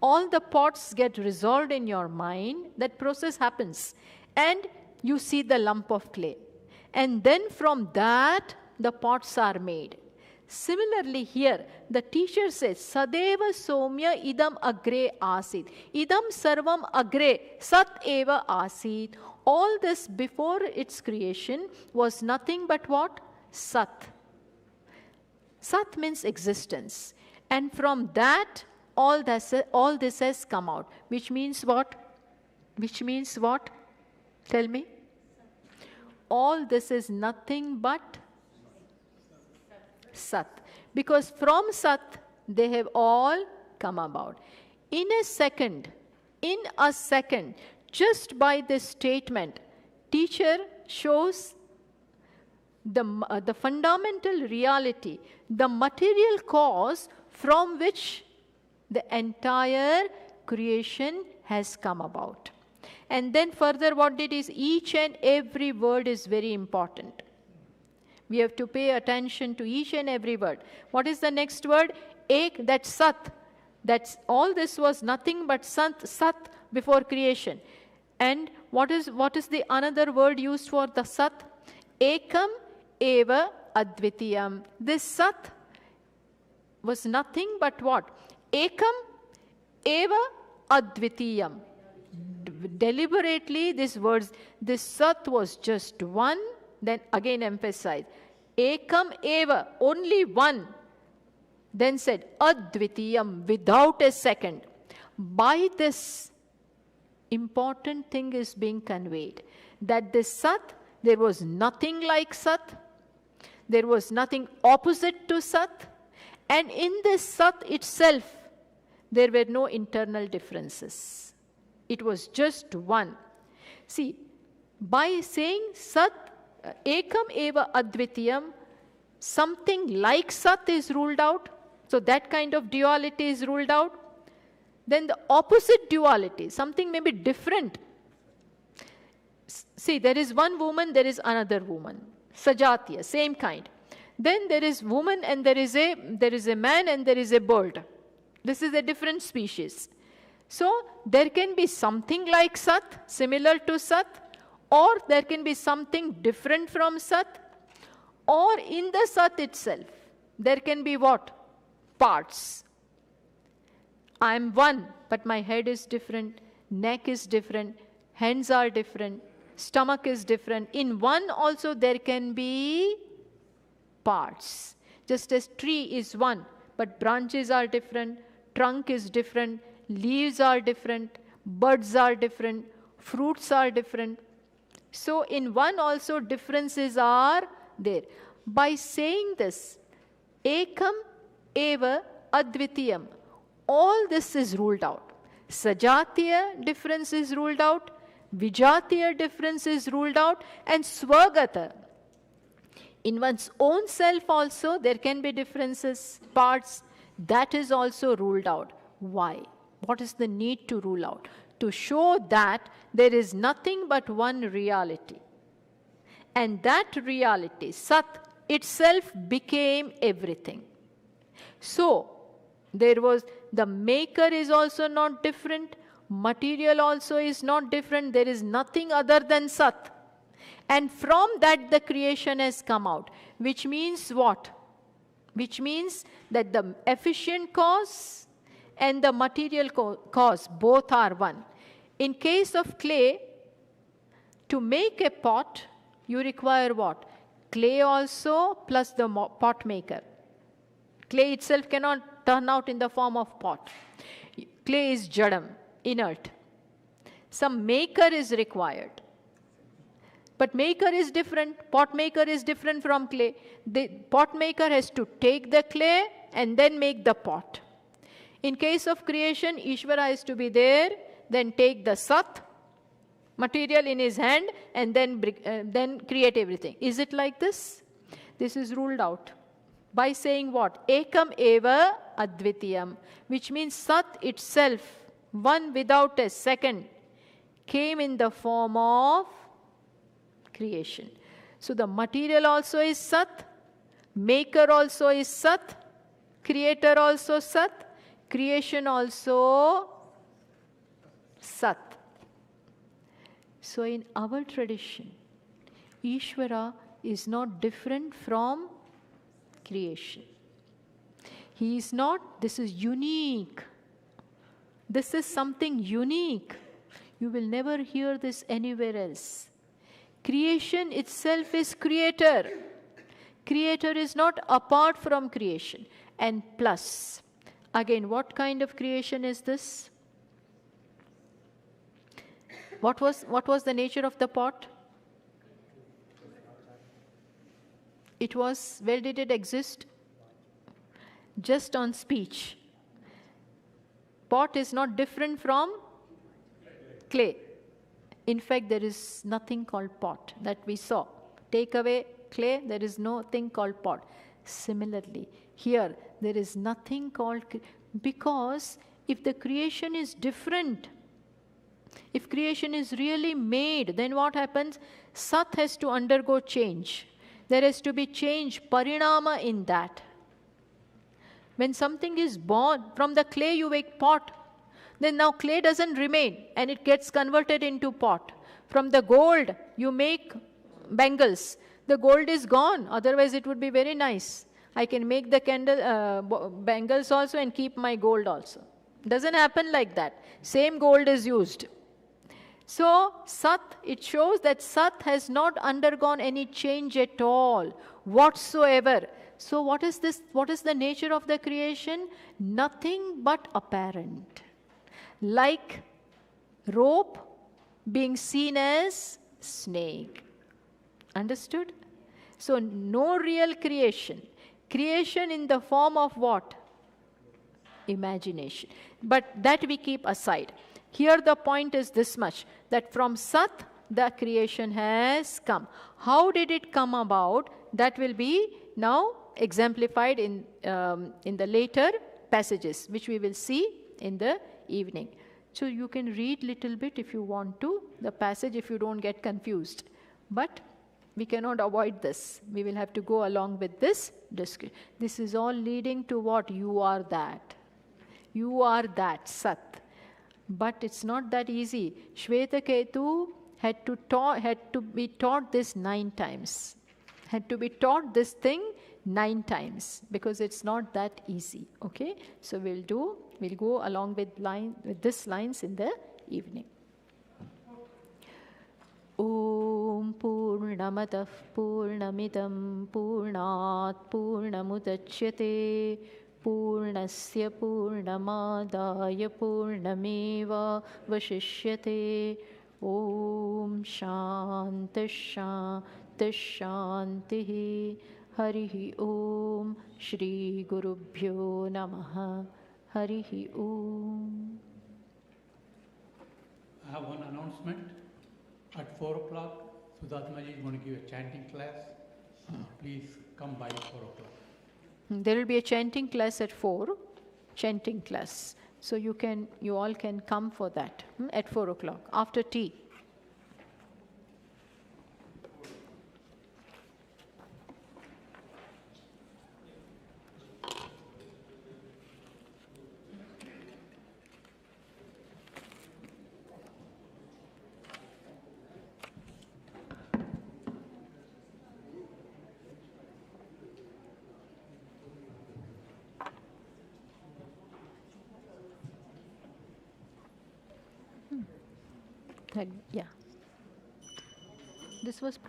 All the pots get resolved in your mind. That process happens. And you see the lump of clay. And then from that, the pots are made. Similarly here, the teacher says, Sadeva Somya idam agre asit. Idam sarvam agre sat eva asit. All this before its creation was nothing but what? Sat. Sat means existence. And from that, all this has come out. Which means what? Which means what? Tell me. All this is nothing but Sat. Because from Sat, they have all come about. In a second, just by this statement, teacher shows the fundamental reality, the material cause from which the entire creation has come about. And then further what it is, each and every word is very important. We have to pay attention to each and every word. What is the next word? Ek, that's Sat. That's all this was nothing but Sat before creation. And what is the another word used for the Sat? Ekam eva advitiyam. This Sat was nothing but what? Ekam eva advitiyam. Deliberately these words, this Sat was just one, then again emphasize. Ekam eva, only one. Then said advitiyam, without a second. By this, important thing is being conveyed, that this Sat, there was nothing like Sat, there was nothing opposite to Sat, and in this Sat itself, there were no internal differences. It was just one. See, by saying Sat, Ekam eva advitiyam, something like Sat is ruled out, so that kind of duality is ruled out. Then the opposite duality, something may be different. See, there is one woman, there is another woman. Sajatiya, same kind. Then there is woman and there is a man and there is a bird. This is a different species. So there can be something like Sat, similar to Sat, or there can be something different from Sat, or in the Sat itself, there can be what? Parts. I am one, but my head is different, neck is different, hands are different, stomach is different. In one also there can be parts. Just as tree is one, but branches are different, trunk is different, leaves are different, buds are different, fruits are different. So in one also differences are there. By saying this, Ekam eva advitiyam, all this is ruled out. Sajatiya difference is ruled out, Vijatiya difference is ruled out, and Swagata. In one's own self also there can be differences, parts, that is also ruled out. Why? What is the need to rule out? To show that there is nothing but one reality. And that reality, Sat, itself became everything. So, there was, the maker is also not different, material also is not different, there is nothing other than Sat. And from that the creation has come out, which means what? Which means that the efficient cause and the material cause, both are one. In case of clay, to make a pot, you require what? Clay also plus the pot maker. Clay itself cannot turn out in the form of pot. Clay is jadam, inert. Some maker is required. But maker is different. Pot maker is different from clay. The pot maker has to take the clay and then make the pot. In case of creation, Isvara is to be there, then take the sat, material in his hand, and then create everything. Is it like this? This is ruled out by saying what? Ekam eva advitiyam, which means sat itself, one without a second, came in the form of creation. So the material also is sat, maker also is sat, creator also sat, creation also sat. So in our tradition, Ishvara is not different from creation. He is not, this is unique. This is something unique. You will never hear this anywhere else. Creation itself is creator. Creator is not apart from creation. And plus, again, what kind of creation is this? What was the nature of the pot? It was, where did it exist? Just on speech. Pot is not different from clay. In fact, there is nothing called pot that we saw. Take away clay, there is no thing called pot. Similarly, here, there is nothing called, because if the creation is different, if creation is really made, then what happens? Sat has to undergo change. There has to be change, parinama in that. When something is born, from the clay you make pot, then now clay doesn't remain and it gets converted into pot. From the gold you make bangles. The gold is gone, otherwise it would be very nice. I can make the bangles also and keep my gold also. Doesn't happen like that. Same gold is used. So, Sat, it shows that Sat has not undergone any change at all, whatsoever. So, what is this? What is the nature of the creation? Nothing but apparent. Like rope being seen as snake. Understood? So, no real creation. Creation in the form of what? Imagination. But that we keep aside. Here the point is this much, that from Sat, the creation has come. How did it come about? That will be now exemplified in the later passages, which we will see in the evening. So you can read little bit if you want to, the passage, if you don't get confused. But we cannot avoid this. We will have to go along with this discussion. This is all leading to what? You are that. You are that, Sat. But it's not that easy. Svetaketu had to be taught this 9 times. Had to be taught this thing 9 times, because it's not that easy. Okay? So we'll go along with this lines in the evening. Om Purnamadav Purnamidam Purnat Purnamudachyate Purnasya Purnamadaya Purnameva Vashishyate. Om Shanti Shanti Shanti. Harihi Om Shri Gurubhyo Namaha. Harihi Om. I have one announcement. At 4 o'clock, Sudatmaji is going to give a chanting class. Please come by 4 o'clock. There will be a chanting class at 4, chanting class. So you all can come for that at 4 o'clock, after tea. Yeah. This was